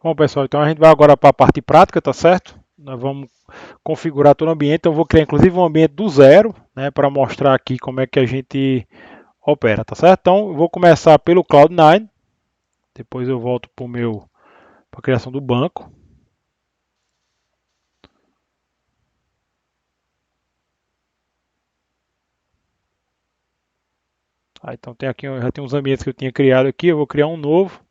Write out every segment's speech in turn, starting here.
Bom, pessoal, então a gente vai agora para a parte prática, tá certo? Nós vamos configurar todo o ambiente. Eu vou criar inclusive um ambiente do zero, né, para mostrar aqui como é que a gente opera, tá certo? Então, eu vou começar pelo Cloud9, depois eu volto para a criação do banco. Então tem aqui, já tem uns ambientes que eu tinha criado aqui, eu vou criar um novo.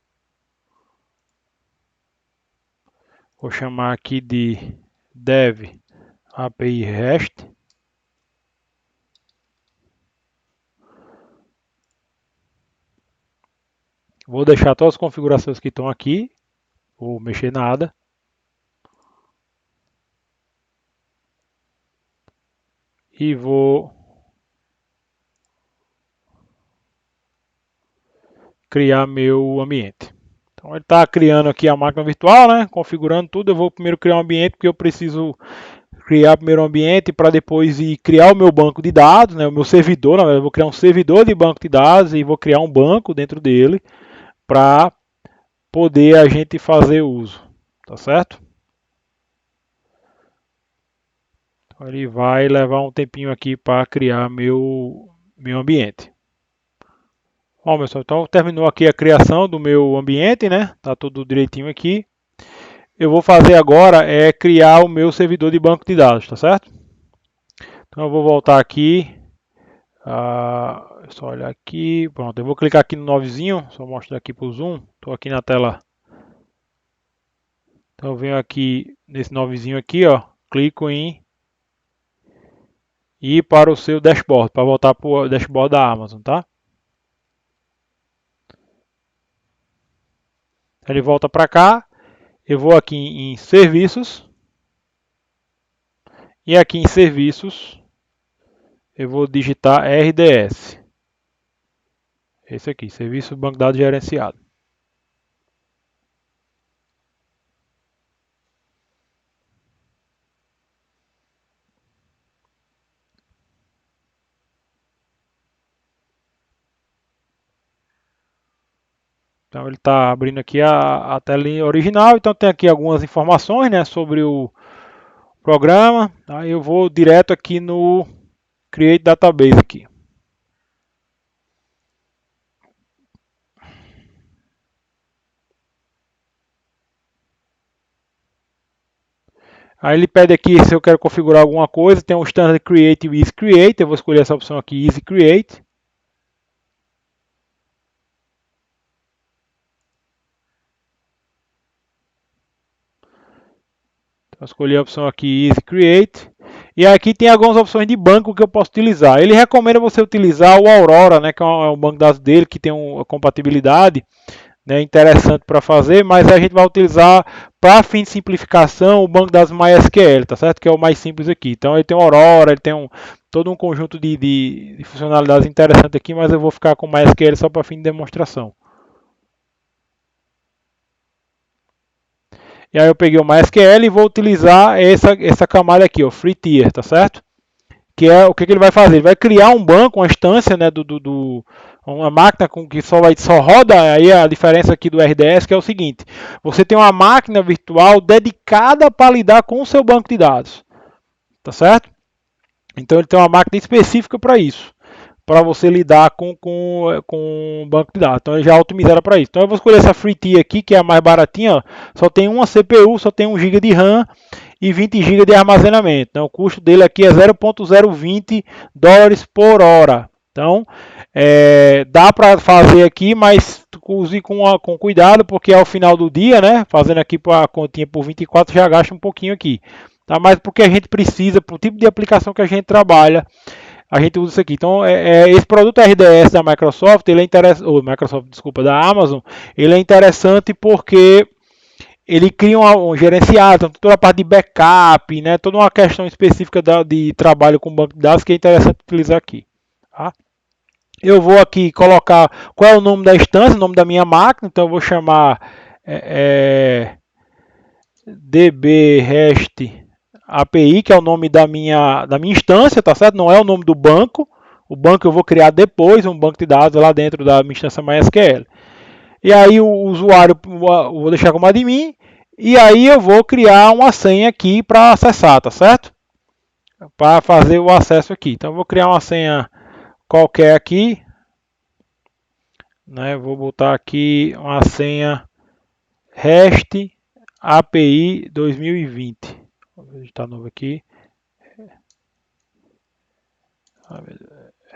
Vou chamar aqui de dev API REST. Vou deixar todas as configurações que estão aqui, vou mexer nada. E vou criar meu ambiente. Então ele está criando aqui a máquina virtual, né? Configurando tudo. Eu vou primeiro criar um ambiente porque eu preciso criar primeiro um ambiente para depois ir criar o meu banco de dados, né? O meu servidor, na verdade, eu vou criar um servidor de banco de dados e vou criar um banco dentro dele para poder a gente fazer uso, tá certo? Então ele vai levar um tempinho aqui para criar meu ambiente. Bom, pessoal, então terminou aqui a criação do meu ambiente, né? Tá tudo direitinho aqui. Eu vou fazer agora é criar o meu servidor de banco de dados, tá certo? Então eu vou voltar aqui, só olhar aqui, pronto, eu vou clicar aqui no novezinho, só mostrar aqui para o zoom, estou aqui na tela. Então eu venho aqui nesse novezinho aqui, ó, clico em ir para o seu dashboard, para voltar para o dashboard da Amazon, tá? Ele volta para cá, eu vou aqui em serviços, e aqui em serviços, eu vou digitar RDS. Esse aqui, Serviço Banco de Dados Gerenciado. Então ele está abrindo aqui a tela original, então tem aqui algumas informações, né, sobre o programa. Aí eu vou direto aqui no Create Database aqui. Aí ele pede aqui se eu quero configurar alguma coisa, tem o Standard Create e Easy Create, eu vou escolher essa opção aqui, Easy Create. Então, escolhi a opção aqui, Easy Create. E aqui tem algumas opções de banco que eu posso utilizar. Ele recomenda você utilizar o Aurora, né, que é um banco de dados dele, que tem uma compatibilidade, né, interessante para fazer, mas a gente vai utilizar para fim de simplificação o banco de dados MySQL, tá certo? Que é o mais simples aqui. Então ele tem o Aurora, ele tem todo um conjunto de funcionalidades interessantes aqui, mas eu vou ficar com o MySQL só para fim de demonstração. E aí eu peguei o MySQL e vou utilizar essa camada aqui, o Free Tier, tá certo? Que é o que ele vai fazer? Ele vai criar um banco, uma instância, né, uma máquina com que só roda, aí a diferença aqui do RDS, que é o seguinte: você tem uma máquina virtual dedicada para lidar com o seu banco de dados, tá certo? Então ele tem uma máquina específica para isso, para você lidar com o banco de dados. Então ele já otimizaram para isso. Então eu vou escolher essa Free Tier aqui, que é a mais baratinha, ó. Só tem uma CPU, só tem 1 GB de RAM e 20 GB de armazenamento. Então o custo dele aqui é 0,020 dólares por hora. Então dá para fazer aqui, mas use com cuidado, porque ao final do dia, né, fazendo aqui a continha por 24 já gasta um pouquinho aqui. Tá? Mas porque a gente precisa, para o tipo de aplicação que a gente trabalha, a gente usa isso aqui. Então, esse produto RDS da Microsoft, ele é interessante, desculpa, da Amazon, ele é interessante porque ele cria um gerenciado, toda a parte de backup, né, toda uma questão específica de trabalho com banco de dados que é interessante utilizar aqui. Tá? Eu vou aqui colocar qual é o nome da instância, o nome da minha máquina, então eu vou chamar DB REST API, que é o nome da minha instância, tá certo? Não é o nome do banco. O banco eu vou criar depois, um banco de dados lá dentro da minha instância MySQL. E aí o usuário, vou deixar como admin, E aí eu vou criar uma senha aqui para acessar, tá certo? Para fazer o acesso aqui. Então eu vou criar uma senha qualquer aqui, né? Vou botar aqui uma senha REST API 2020. Vou digitar novo aqui.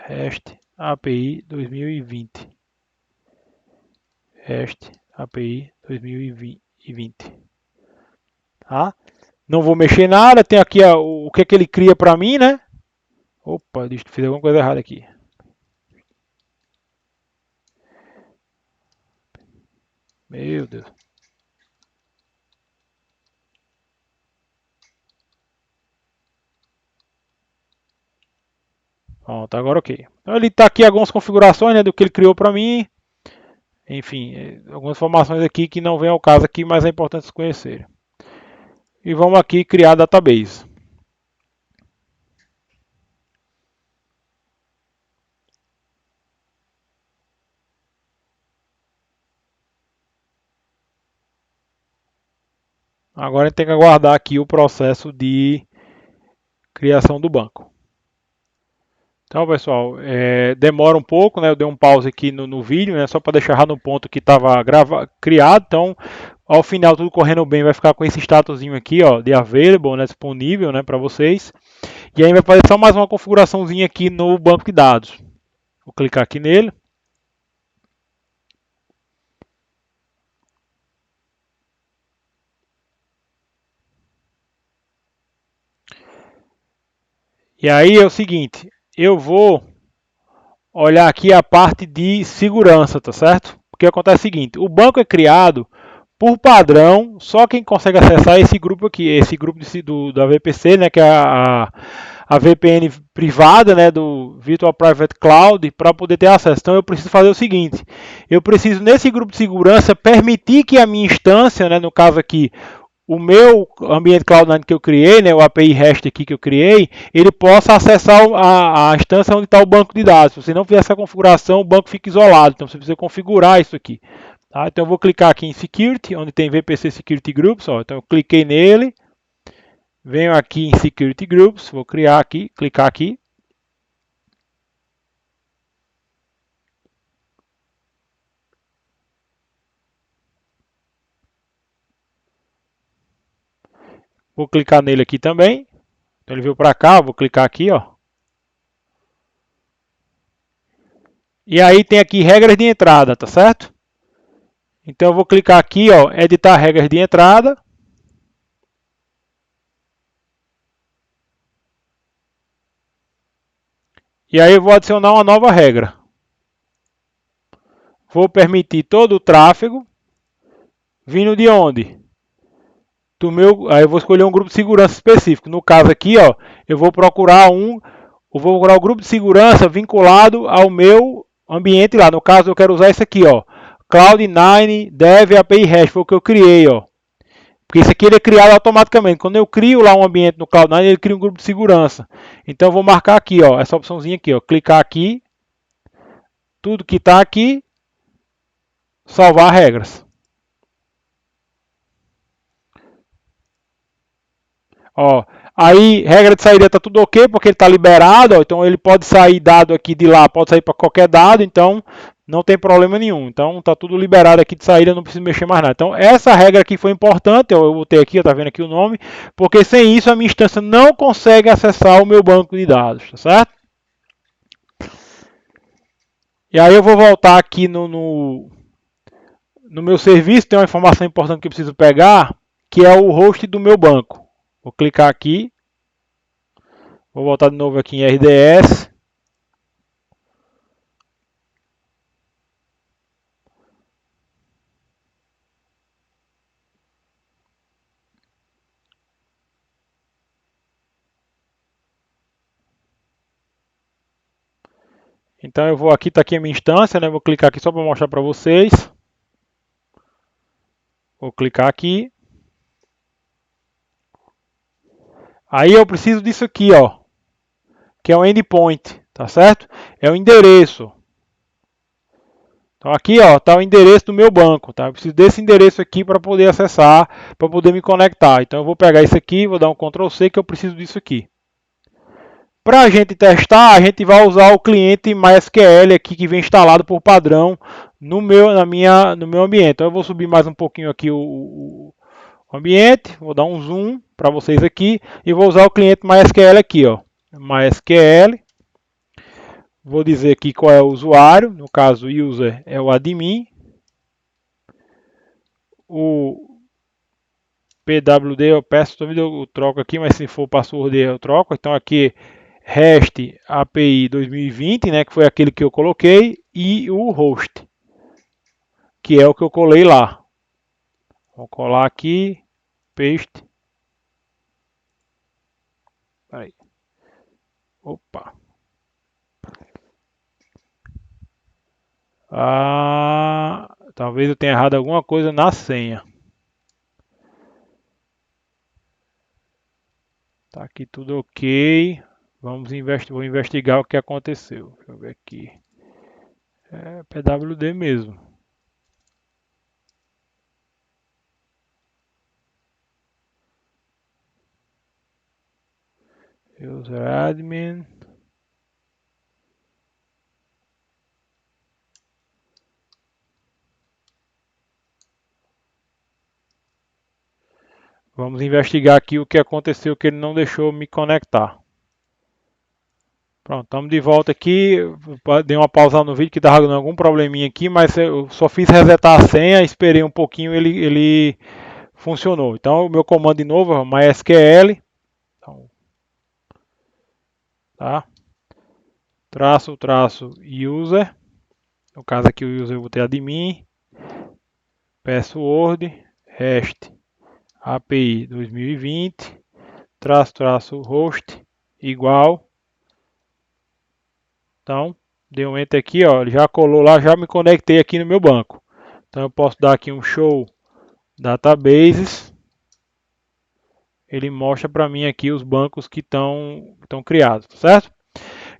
REST API 2020. REST API 2020. Tá? Não vou mexer nada. Tem aqui o que ele cria para mim, né? Opa, fiz alguma coisa errada aqui. Meu Deus. Pronto, agora ok. Então ele está aqui algumas configurações, né, do que ele criou para mim. Enfim, algumas informações aqui que não vem ao caso aqui, mas é importante conhecer. E vamos aqui criar database. Agora a gente tem que aguardar aqui o processo de criação do banco. Então, pessoal, demora um pouco, né? Eu dei um pause aqui no vídeo, né? Só para deixar no ponto que estava criado. Então, ao final, tudo correndo bem, vai ficar com esse statuszinho aqui, ó, de available, né? Disponível, né? Para vocês. E aí vai fazer só mais uma configuraçãozinha aqui no banco de dados. Vou clicar aqui nele. E aí é o seguinte, eu vou olhar aqui a parte de segurança, tá certo? Porque acontece o seguinte, o banco é criado por padrão, só quem consegue acessar esse grupo aqui, esse grupo da VPC, né, que é a VPN privada, né, do Virtual Private Cloud, para poder ter acesso. Então eu preciso fazer o seguinte, eu preciso nesse grupo de segurança permitir que a minha instância, né, no caso aqui, o meu ambiente Cloud9 que eu criei, né, o API REST aqui que eu criei, ele possa acessar a instância onde está o banco de dados. Se você não fizer essa configuração, o banco fica isolado. Então você precisa configurar isso aqui. Tá? Então eu vou clicar aqui em Security, onde tem VPC Security Groups. Ó. Então eu cliquei nele, venho aqui em Security Groups, vou criar aqui, clicar aqui. Vou clicar nele aqui também. Então ele veio para cá, vou clicar aqui, ó. E aí tem aqui regras de entrada, tá certo? Então eu vou clicar aqui, ó, editar regras de entrada. E aí eu vou adicionar uma nova regra. Vou permitir todo o tráfego vindo de onde? Aí eu vou escolher um grupo de segurança específico. No caso aqui, ó, eu vou procurar o grupo de segurança vinculado ao meu ambiente lá. No caso, eu quero usar esse aqui, ó, Cloud9 Dev API REST, foi o que eu criei, ó. Porque esse aqui ele é criado automaticamente. Quando eu crio lá um ambiente no Cloud9, ele cria um grupo de segurança. Então eu vou marcar aqui, ó, essa opçãozinha aqui, ó, clicar aqui, tudo que está aqui, salvar regras. Ó, aí, regra de saída está tudo ok, porque ele está liberado, ó, então ele pode sair dado aqui de lá, pode sair para qualquer dado, então não tem problema nenhum. Então está tudo liberado aqui de saída, não preciso mexer mais nada. Então essa regra aqui foi importante, eu botei aqui, está vendo aqui o nome, porque sem isso a minha instância não consegue acessar o meu banco de dados, tá certo? E aí eu vou voltar aqui no meu serviço, tem uma informação importante que eu preciso pegar, que é o host do meu banco. Vou clicar aqui. Vou voltar de novo aqui em RDS. Então eu vou aqui, está aqui a minha instância, né? Vou clicar aqui só para mostrar para vocês. Vou clicar aqui. Aí eu preciso disso aqui, ó, que é o endpoint, tá certo? É o endereço. Então aqui está o endereço do meu banco, tá? Eu preciso desse endereço aqui para poder acessar, para poder me conectar. Então eu vou pegar isso aqui, vou dar um Ctrl C que eu preciso disso aqui. Para a gente testar, a gente vai usar o cliente MySQL aqui que vem instalado por padrão no meu ambiente. Então eu vou subir mais um pouquinho aqui o ambiente, vou dar um zoom para vocês aqui e vou usar o cliente MySQL aqui, ó. MySQL. Vou dizer aqui qual é o usuário, no caso user é o admin. O PWD eu peço, eu troco aqui, mas se for password eu troco. Então aqui REST API 2020, né, que foi aquele que eu coloquei, e o host, que é o que eu colei lá. Vou colar aqui, paste. Aí. Opa. Talvez eu tenha errado alguma coisa na senha. Tá aqui tudo ok. Vou investigar o que aconteceu. Deixa eu ver aqui. É PWD mesmo. User admin. Vamos investigar aqui o que aconteceu que ele não deixou me conectar. Pronto, estamos de volta aqui. Dei uma pausa no vídeo que estava dando algum probleminha aqui, mas eu só fiz resetar a senha, esperei um pouquinho, ele funcionou. Então o meu comando de novo é MySQL. Então, tá? Traço user. No caso aqui o user eu vou ter admin. Password REST API 2020 traço host igual. Então, dei um enter aqui, ó, ele já colou lá, já me conectei aqui no meu banco. Então eu posso dar aqui um show databases. Ele mostra para mim aqui os bancos que estão criados, tá certo?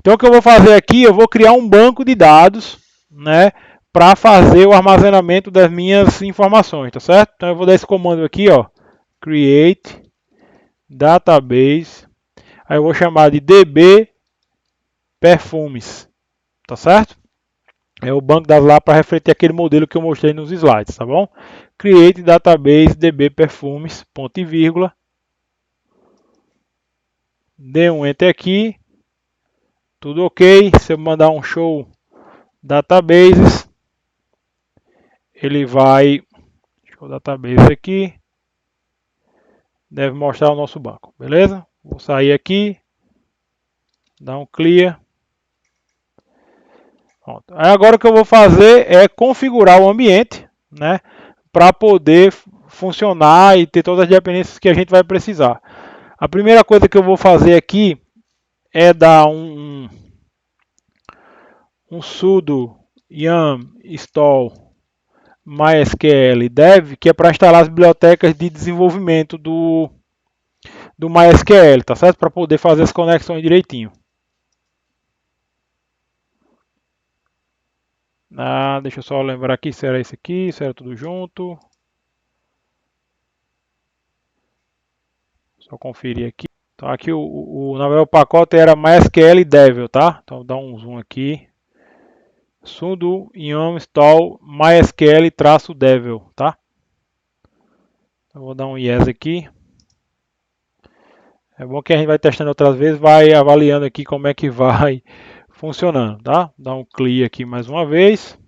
Então o que eu vou fazer aqui, eu vou criar um banco de dados, né, para fazer o armazenamento das minhas informações, tá certo? Então eu vou dar esse comando aqui, ó, create database. Aí eu vou chamar de db perfumes, tá certo? É o banco das lá para refletir aquele modelo que eu mostrei nos slides, tá bom? Create database db perfumes, ponto e vírgula. Dê um enter aqui. Tudo ok. Se eu mandar um show databases, ele vai... Show database aqui. Deve mostrar o nosso banco, beleza? Vou sair aqui. Dar um clear. Pronto. Aí agora o que eu vou fazer é configurar o ambiente, né? Para poder funcionar e ter todas as dependências que a gente vai precisar. A primeira coisa que eu vou fazer aqui é dar um sudo yum install mysql dev, que é para instalar as bibliotecas de desenvolvimento do MySQL, tá certo? Para poder fazer as conexões direitinho. Deixa eu só lembrar aqui se era esse aqui, se era tudo junto. Só conferir aqui. Então aqui na verdade, o pacote era MySQL Devil, tá? Então dá um zoom aqui. Sudo yum install mysql-devil, tá? Eu vou dar um yes aqui. É bom que a gente vai testando outras vezes, vai avaliando aqui como é que vai funcionando, tá? Dá um clear aqui mais uma vez.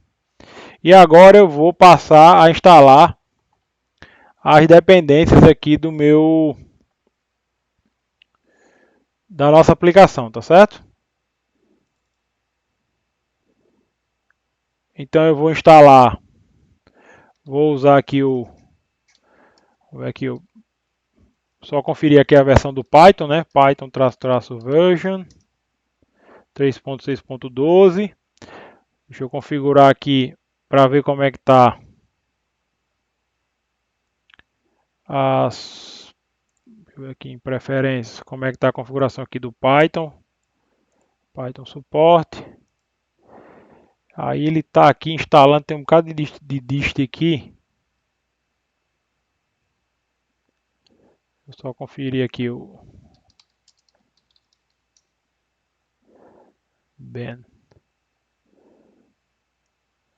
E agora eu vou passar a instalar as dependências aqui da nossa aplicação, tá certo? Então eu vou instalar, vou usar aqui só conferir aqui a versão do Python, né? Python-version 3.6.12. Deixa eu configurar aqui para ver como é que tá deixa eu ver aqui em preferências, como é que tá a configuração aqui do Python. Python suporte. Aí ele está aqui instalando, tem um bocado de dist aqui. Vou só conferir aqui o Ben.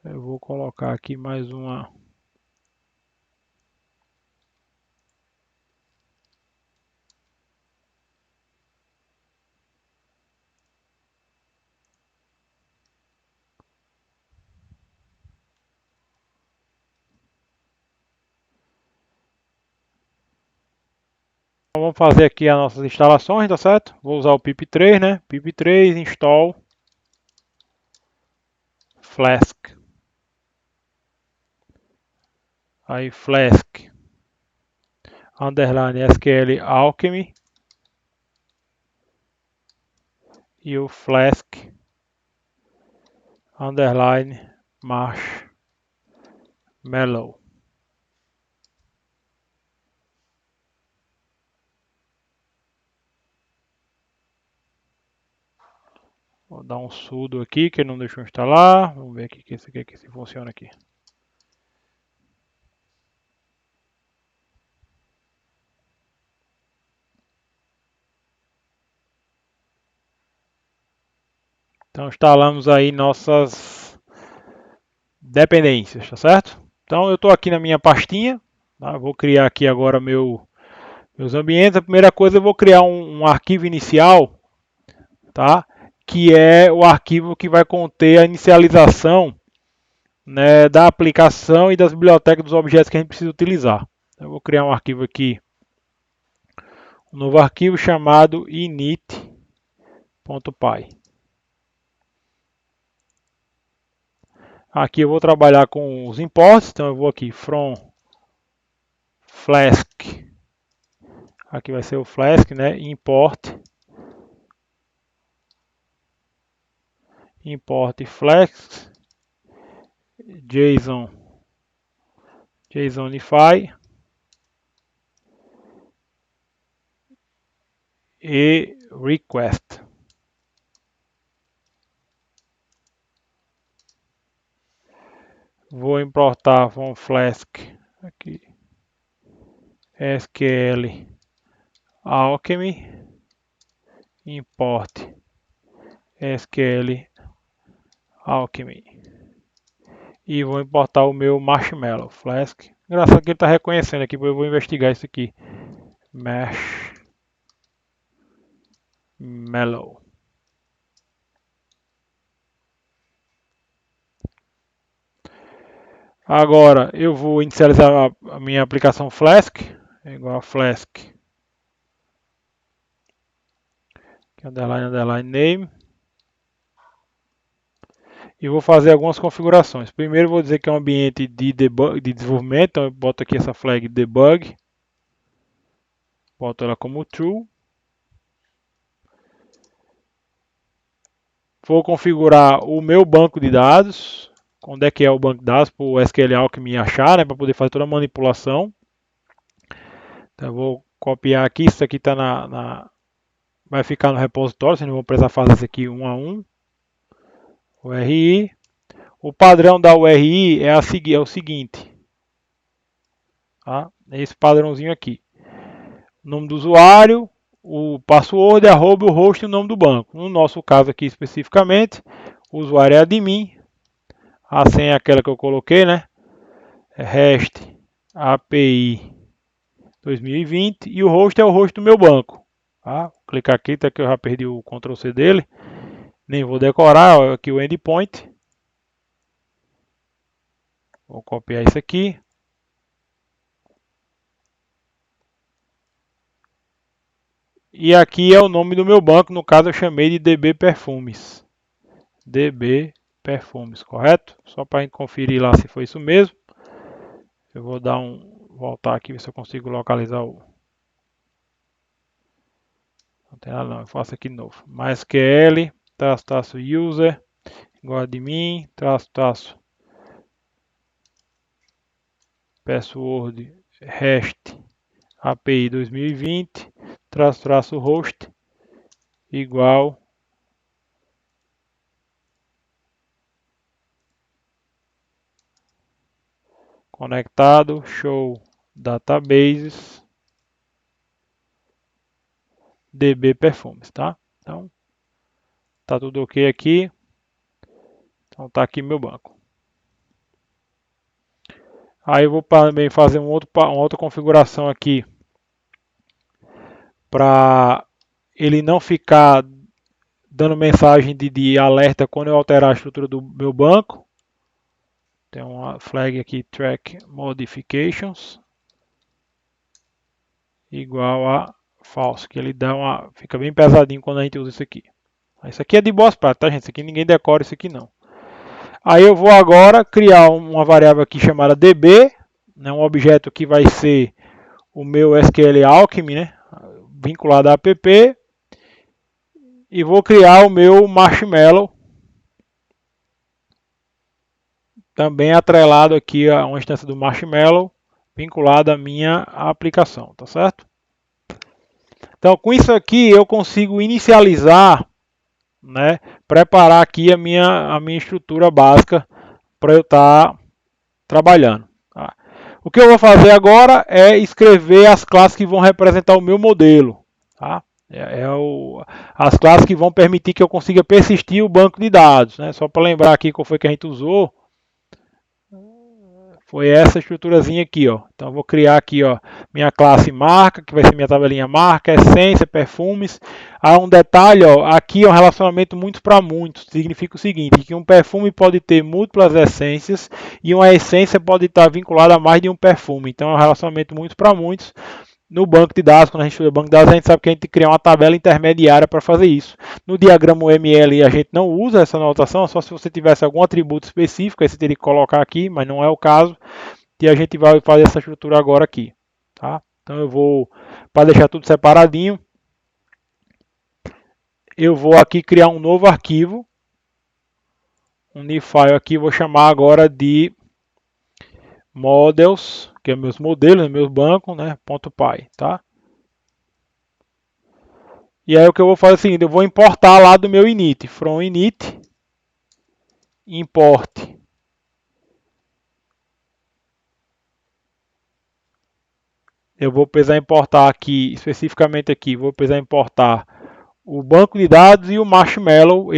Eu vou colocar aqui mais uma. Então, vamos fazer aqui as nossas instalações, tá certo? Vou usar o pip3, né? Pip3 install Flask. Aí Flask underline SQL Alchemy e o Flask underline Marshmallow. Vou dar um sudo aqui que ele não deixou instalar. Vamos ver aqui que esse aqui se funciona aqui. Então instalamos aí nossas dependências, tá certo? Então eu estou aqui na minha pastinha, tá? Vou criar aqui agora meus ambientes. A primeira coisa eu vou criar um arquivo inicial, tá? Que é o arquivo que vai conter a inicialização, né, da aplicação e das bibliotecas dos objetos que a gente precisa utilizar. Eu vou criar um arquivo aqui, um novo arquivo chamado init.py. Aqui eu vou trabalhar com os imports, então eu vou aqui from Flask. Aqui vai ser o Flask, né? Import Flask JSONify e request. Vou importar from Flask aqui SQL Alchemy, import SQL Alchemy e vou importar o meu Marshmallow Flask. Engraçado que ele está reconhecendo aqui, eu vou investigar isso aqui. Marshmallow. Agora eu vou inicializar a minha aplicação Flask, igual a Flask, underline name, e vou fazer algumas configurações. Primeiro vou dizer que é um ambiente de debug, de desenvolvimento, então eu boto aqui essa flag debug, boto ela como true. Vou configurar o meu banco de dados, onde é que é o banco de dados, para o SQL Alchemy achar, né, para poder fazer toda a manipulação. Então eu vou copiar aqui, isso aqui está vai ficar no repositório, vocês não vão precisar fazer isso aqui um a um. URI. O padrão da URI é o seguinte, tá? Esse padrãozinho aqui. Nome do usuário, o password, arroba, o host e o nome do banco. No nosso caso aqui especificamente, o usuário é admin, a senha é aquela que eu coloquei, né? É REST API 2020 e o host é o host do meu banco. Tá? Vou clicar aqui, tá que eu já perdi o Ctrl C dele. Nem vou decorar, ó, aqui o endpoint. Vou copiar isso aqui. E aqui é o nome do meu banco, no caso eu chamei de DB Perfumes. DB Perfumes, correto? Só para a gente conferir lá se foi isso mesmo. Eu vou voltar aqui, ver se eu consigo localizar o... Não tem nada não, eu faço aqui de novo. MySQL, user, igual a de mim, password, REST, API 2020, host, igual conectado, show databases, DB perfumes, tá? Então, tá tudo ok aqui. Então tá aqui meu banco. Aí eu vou também fazer uma outra configuração aqui para ele não ficar dando mensagem de alerta quando eu alterar a estrutura do meu banco. Tem uma flag aqui, track modifications, igual a false, que ele fica bem pesadinho quando a gente usa isso aqui. Isso aqui é de boas práticas, tá, gente? Isso aqui ninguém decora isso aqui não. Aí eu vou agora criar uma variável aqui chamada db, né, um objeto que vai ser o meu SQL Alchemy, né, vinculado a app, e vou criar o meu Marshmallow, também atrelado aqui a uma instância do Marshmallow, vinculado à minha aplicação, tá certo? Então com isso aqui eu consigo inicializar, né, preparar aqui a minha estrutura básica para eu estar trabalhando. Tá? O que eu vou fazer agora é escrever as classes que vão representar o meu modelo. Tá? As classes que vão permitir que eu consiga persistir o banco de dados. Né? Só para lembrar aqui qual foi que a gente usou. Foi essa estruturazinha aqui, ó. Então eu vou criar aqui, ó, minha classe marca, que vai ser minha tabelinha marca, essência, perfumes. Há um detalhe, ó, aqui é um relacionamento muitos para muitos. Significa o seguinte, que um perfume pode ter múltiplas essências e uma essência pode estar vinculada a mais de um perfume. Então é um relacionamento muitos para muitos. No banco de dados, quando a gente estuda banco de dados, a gente sabe que a gente tem que criar uma tabela intermediária para fazer isso. No diagrama UML a gente não usa essa notação, só se você tivesse algum atributo específico, aí você teria que colocar aqui, mas não é o caso. E a gente vai fazer essa estrutura agora aqui. Tá? Então eu vou, para deixar tudo separadinho, eu vou aqui criar um novo arquivo, um new file aqui, vou chamar agora de models, que é meus modelos, meus bancos, né, .py, tá? E aí o que eu vou fazer é o seguinte, eu vou importar lá do meu init, from init, import eu vou precisar importar aqui, especificamente aqui, vou precisar importar o banco de dados e o Marshmallow,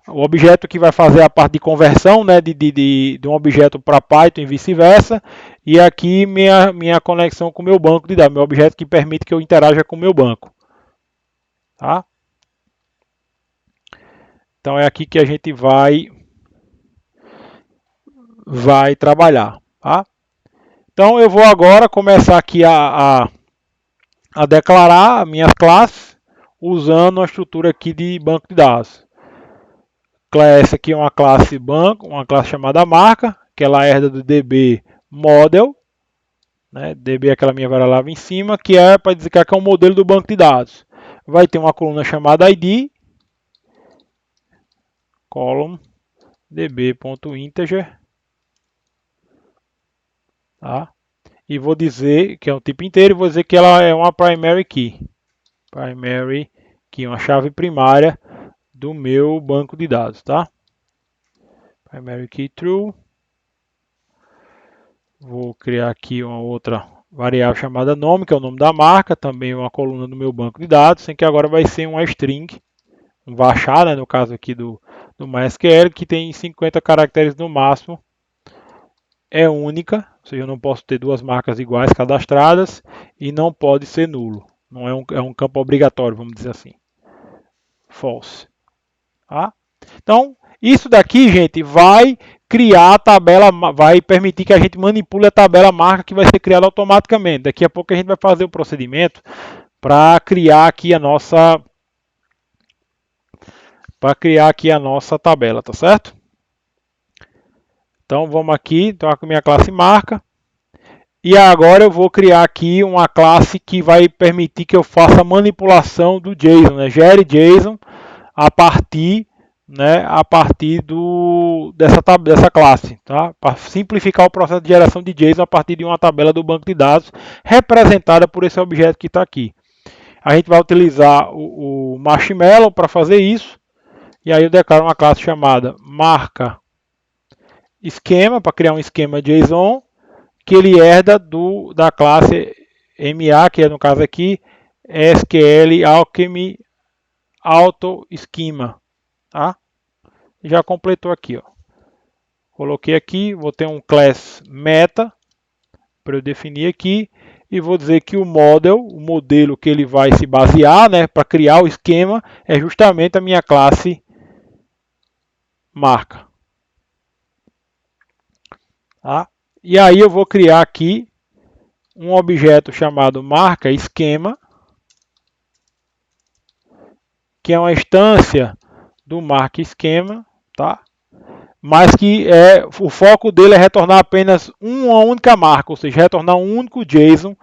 o objeto que vai fazer a parte de conversão, né, de um objeto para Python e vice-versa, e aqui minha conexão com o meu banco de dados, meu objeto que permite que eu interaja com o meu banco. Tá? Então é aqui que a gente vai trabalhar. Tá? Então eu vou agora começar aqui a declarar minhas classes usando a estrutura aqui de banco de dados. Essa aqui é uma classe banco, uma classe chamada marca, que ela herda do DB model, né? DB é aquela minha variável em cima, que é para dizer que é um modelo do banco de dados. Vai ter uma coluna chamada id, column db.integer, tá? E vou dizer que é um tipo inteiro e vou dizer que ela é uma primary key. Primary key, uma chave primária do meu banco de dados, tá? Primary key true. Vou criar aqui uma outra variável chamada nome, que é o nome da marca, também uma coluna do meu banco de dados, sem que agora vai ser uma string, um varchar, né, no caso aqui do MySQL, que tem 50 caracteres no máximo. É única, ou seja, eu não posso ter duas marcas iguais cadastradas e não pode ser nulo. Não é um campo obrigatório, vamos dizer assim. False. Tá? Então, isso daqui, gente, vai criar a tabela, vai permitir que a gente manipule a tabela marca que vai ser criada automaticamente. Daqui a pouco a gente vai fazer o procedimento para criar aqui a nossa tabela, tá certo? Então vamos aqui, então a minha classe marca. E agora eu vou criar aqui uma classe que vai permitir que eu faça a manipulação do JSON, né? Gere JSON a partir dessa classe, tá? Para simplificar o processo de geração de JSON a partir de uma tabela do banco de dados representada por esse objeto que está aqui. A gente vai utilizar o Marshmallow para fazer isso, e aí eu declaro uma classe chamada marca esquema, para criar um esquema JSON, que ele herda da classe MA, que é no caso aqui SQL Alchemy Auto Schema, tá? Já completou aqui, ó. Coloquei aqui, vou ter um class meta para eu definir aqui e vou dizer que o modelo que ele vai se basear, né, para criar o esquema é justamente a minha classe marca. Tá? E aí eu vou criar aqui um objeto chamado marca esquema, que é uma instância do marca esquema, tá? Mas que o foco dele é retornar apenas uma única marca, ou seja, retornar um único JSON,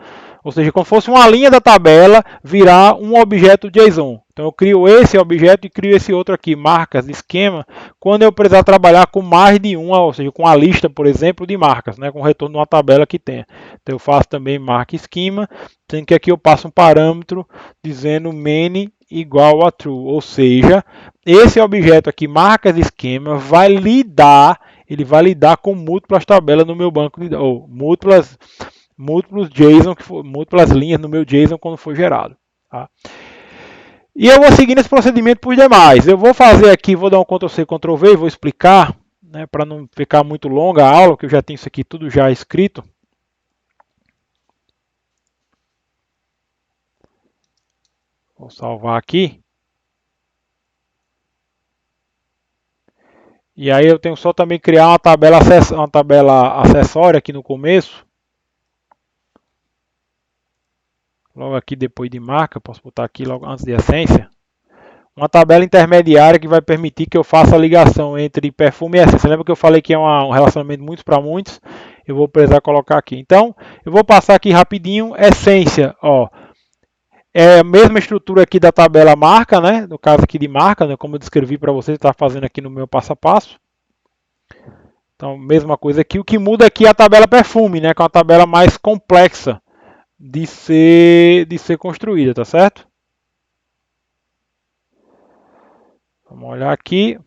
ou seja, como se fosse uma linha da tabela, virar um objeto JSON. Então eu crio esse objeto e crio esse outro aqui, marcas, esquema, quando eu precisar trabalhar com mais de uma, ou seja, com a lista, por exemplo, de marcas, né, com retorno de uma tabela que tenha. Então eu faço também marca esquema, sendo que aqui eu passo um parâmetro dizendo many igual a true, ou seja, esse objeto aqui, marcas esquema, ele vai lidar com múltiplas tabelas no meu banco, ou múltiplos JSON, múltiplas linhas no meu JSON quando for gerado. Tá? E eu vou seguindo esse procedimento por demais. Eu vou fazer aqui, vou dar um Ctrl+C, Ctrl+V e vou explicar, né, para não ficar muito longa a aula, que eu já tenho isso aqui tudo já escrito. Vou salvar aqui. E aí eu tenho só também criar uma tabela acessória aqui no começo. Logo aqui depois de marca, posso botar aqui logo antes de essência. Uma tabela intermediária que vai permitir que eu faça a ligação entre perfume e essência. Lembra que eu falei que é um relacionamento muitos para muitos? Eu vou precisar colocar aqui. Então, eu vou passar aqui rapidinho. Essência, ó. É a mesma estrutura aqui da tabela marca, né? No caso aqui de marca, né? Como eu descrevi para vocês, está fazendo aqui no meu passo a passo. Então, mesma coisa aqui. O que muda aqui é a tabela perfume, né? Que é uma tabela mais complexa de ser construída, tá certo? Vamos olhar aqui.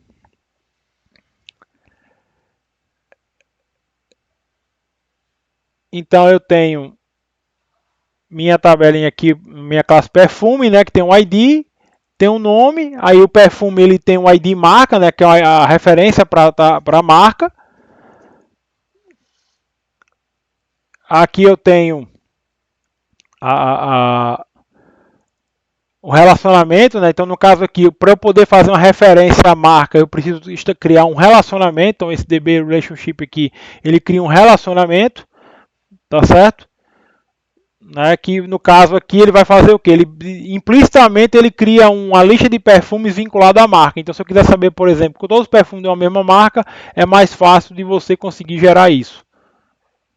Então, eu tenho minha tabelinha aqui, minha classe perfume, né, que tem um ID, tem um nome, aí o perfume ele tem um ID marca, né, que é a referência para a marca. Aqui eu tenho o relacionamento, né, então no caso aqui, para eu poder fazer uma referência à marca, eu preciso criar um relacionamento, então esse DB Relationship aqui, ele cria um relacionamento, tá certo? Né, que no caso aqui ele vai fazer o que? Implicitamente ele cria uma lista de perfumes vinculada à marca. Então se eu quiser saber, por exemplo, com todos os perfumes de uma mesma marca, é mais fácil de você conseguir gerar isso.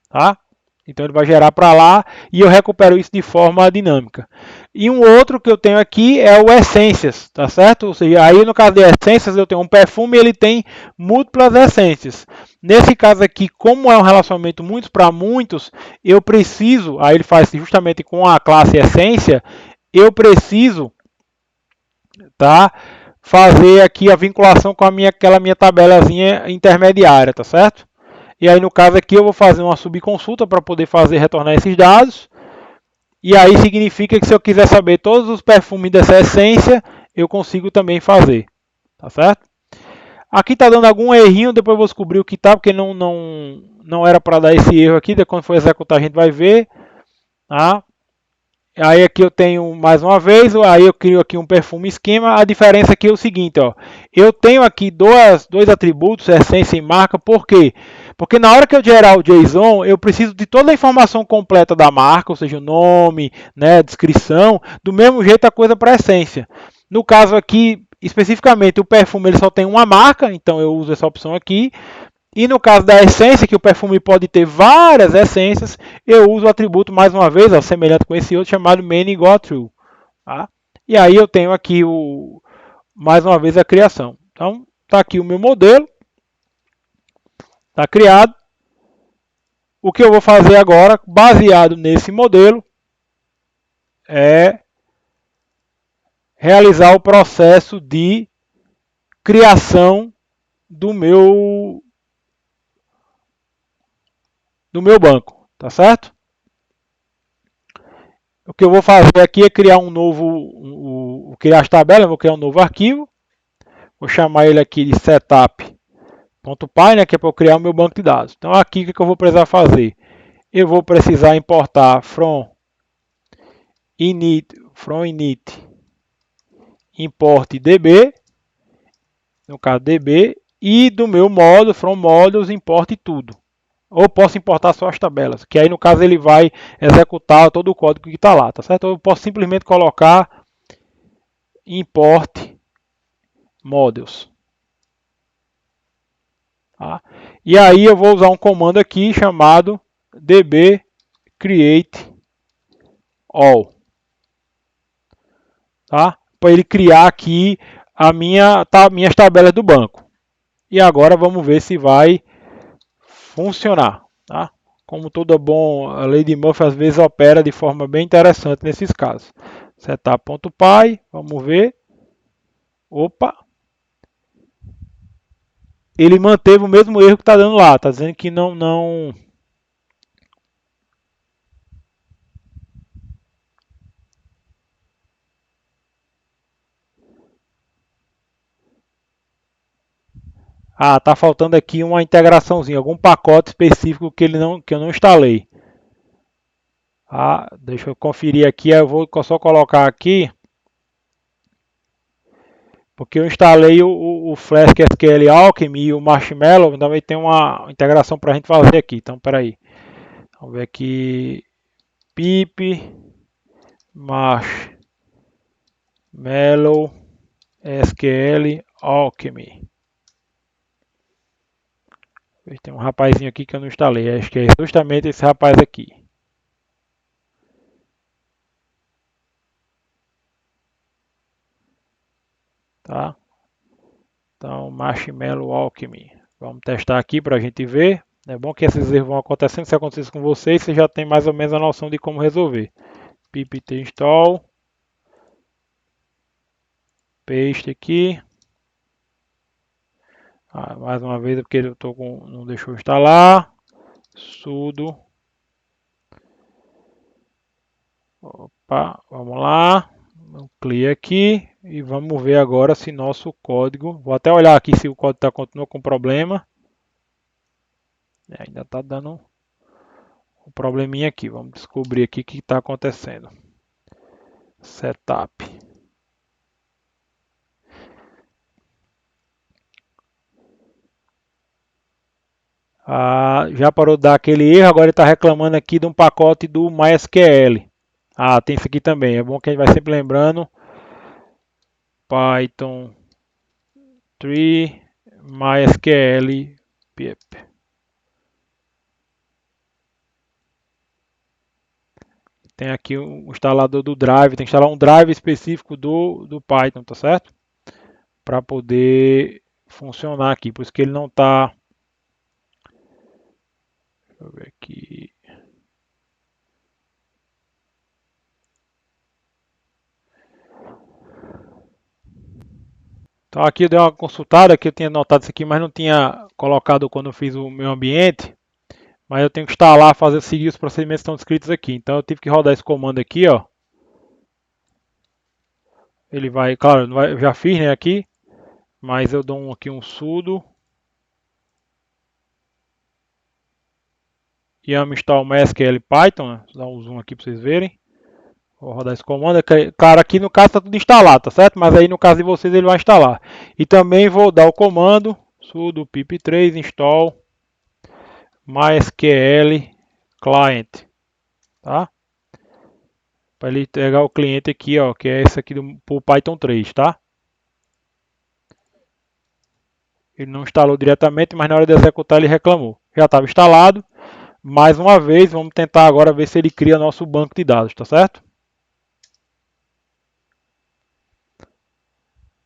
Tá? Então ele vai gerar para lá e eu recupero isso de forma dinâmica. E um outro que eu tenho aqui é o essências, tá certo? Ou seja, aí no caso de essências eu tenho um perfume e ele tem múltiplas essências. Nesse caso aqui, como é um relacionamento muitos para muitos, eu preciso, aí ele faz justamente com a classe essência, eu preciso, tá, fazer aqui a vinculação com aquela minha tabelazinha intermediária, tá certo? E aí no caso aqui eu vou fazer uma subconsulta para poder retornar esses dados. E aí significa que se eu quiser saber todos os perfumes dessa essência, eu consigo também fazer. Tá certo? Aqui está dando algum errinho, depois eu vou descobrir o que está, porque não era para dar esse erro aqui. Depois quando for executar a gente vai ver. Tá? Aí aqui eu tenho mais uma vez, aí eu crio aqui um perfume esquema. A diferença aqui é o seguinte, ó. Eu tenho aqui dois atributos, essência e marca, por quê? Porque na hora que eu gerar o JSON, eu preciso de toda a informação completa da marca, ou seja, o nome, né, descrição, do mesmo jeito a coisa para a essência. No caso aqui, especificamente, o perfume ele só tem uma marca, então eu uso essa opção aqui. E no caso da essência, que o perfume pode ter várias essências, eu uso o atributo, mais uma vez, ó, semelhante com esse outro, chamado many igual a true. Tá? E aí eu tenho aqui, mais uma vez, a criação. Então, está aqui o meu modelo. Está criado. O que eu vou fazer agora, baseado nesse modelo, é realizar o processo de criação do meu banco. tá certo? O que eu vou fazer aqui é criar um novo, criar as tabelas, vou criar um novo arquivo, vou chamar ele aqui de setup.py, né, que é para eu criar o meu banco de dados. Então aqui o que eu vou precisar fazer? Eu vou precisar importar from init import db, no caso db, e do meu módulo, from modules, importe tudo. Ou posso importar só as tabelas, que aí no caso ele vai executar todo o código que está lá, tá certo? Ou eu posso simplesmente colocar import modules. Tá? E aí eu vou usar um comando aqui chamado db create all. Tá? Para ele criar aqui minhas tabelas do banco. E agora vamos ver se vai funcionar. Tá? Como todo bom, a lei de Murphy às vezes opera de forma bem interessante nesses casos. Setup.py, vamos ver. Opa! Ele manteve o mesmo erro que está dando lá. Está dizendo que não. Ah, tá faltando aqui uma integraçãozinha, algum pacote específico que eu não instalei. Ah, deixa eu conferir aqui, eu vou só colocar aqui, porque eu instalei o Flask SQL Alchemy e o Marshmallow, também tem uma integração para a gente fazer aqui. Então, peraí, vamos ver aqui, pip Marshmallow SQL Alchemy. Tem um rapazinho aqui que eu não instalei, acho que é justamente esse rapaz aqui. Tá? Então, Marshmallow Alchemy. Vamos testar aqui para a gente ver. É bom que esses erros vão acontecendo. Se acontecer com vocês, você já tem mais ou menos a noção de como resolver. ppt install. Paste aqui. Ah, mais uma vez, porque eu tô com, não deixou instalar. Sudo. Opa, vamos lá. Clear aqui. E vamos ver agora se nosso código... Vou até olhar aqui se o código continua com problema. Ainda está dando um probleminha aqui. Vamos descobrir aqui o que está acontecendo. Setup. Ah, já parou de dar aquele erro, agora ele está reclamando aqui de um pacote do MySQL. Ah, tem isso aqui também. É bom que a gente vai sempre lembrando. Python 3 MySQL pip. Tem aqui um instalador do Drive. Tem que instalar um Drive específico do Python, tá certo? Para poder funcionar aqui. Por isso que ele não está... Deixa eu ver aqui. Então aqui eu dei uma consultada, que eu tinha notado isso aqui, mas não tinha colocado quando eu fiz o meu ambiente. Mas eu tenho que instalar, seguir os procedimentos que estão descritos aqui. Então eu tive que rodar esse comando aqui, ó. Ele vai, claro, eu já fiz, né, aqui. Mas eu dou aqui um sudo. Yum install MySQL Python, né? Vou dar um zoom aqui para vocês verem. Vou rodar esse comando. Claro, aqui no caso está tudo instalado, tá certo? Mas aí no caso de vocês ele vai instalar. E também vou dar o comando sudo pip3 install MySQL client, tá? Para ele pegar o cliente aqui, ó, que é esse aqui do Python 3, tá? Ele não instalou diretamente, mas na hora de executar ele reclamou. Já estava instalado. Mais uma vez, vamos tentar agora ver se ele cria nosso banco de dados, tá certo?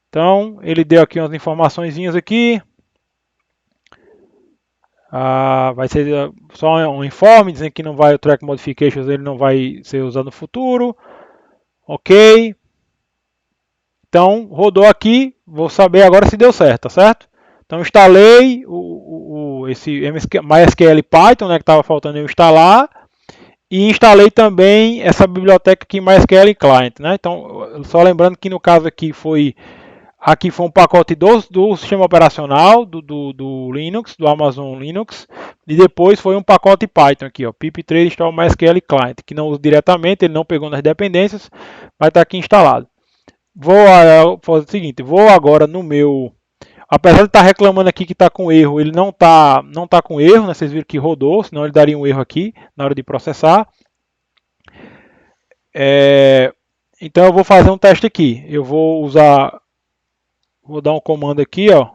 Então, ele deu aqui umas informações aqui. Vai ser só um informe dizendo que não vai, o track modifications ele não vai ser usado no futuro. Ok. Então, rodou aqui. Vou saber agora se deu certo, tá certo? Então, instalei esse MySQL Python, né, que estava faltando eu instalar. E instalei também essa biblioteca aqui MySQL Client, né? Então, só lembrando que no caso aqui foi um pacote do sistema operacional do Linux, do Amazon Linux, e depois foi um pacote Python aqui, ó, pip3 install MySQL Client, que não uso diretamente, ele não pegou nas dependências, mas está aqui instalado. Vou fazer o seguinte, vou agora no meu, apesar de estar reclamando aqui que está com erro, ele não tá com erro, né? Vocês viram que rodou, senão ele daria um erro aqui na hora de processar. Então eu vou fazer um teste aqui. Eu vou dar um comando aqui, ó.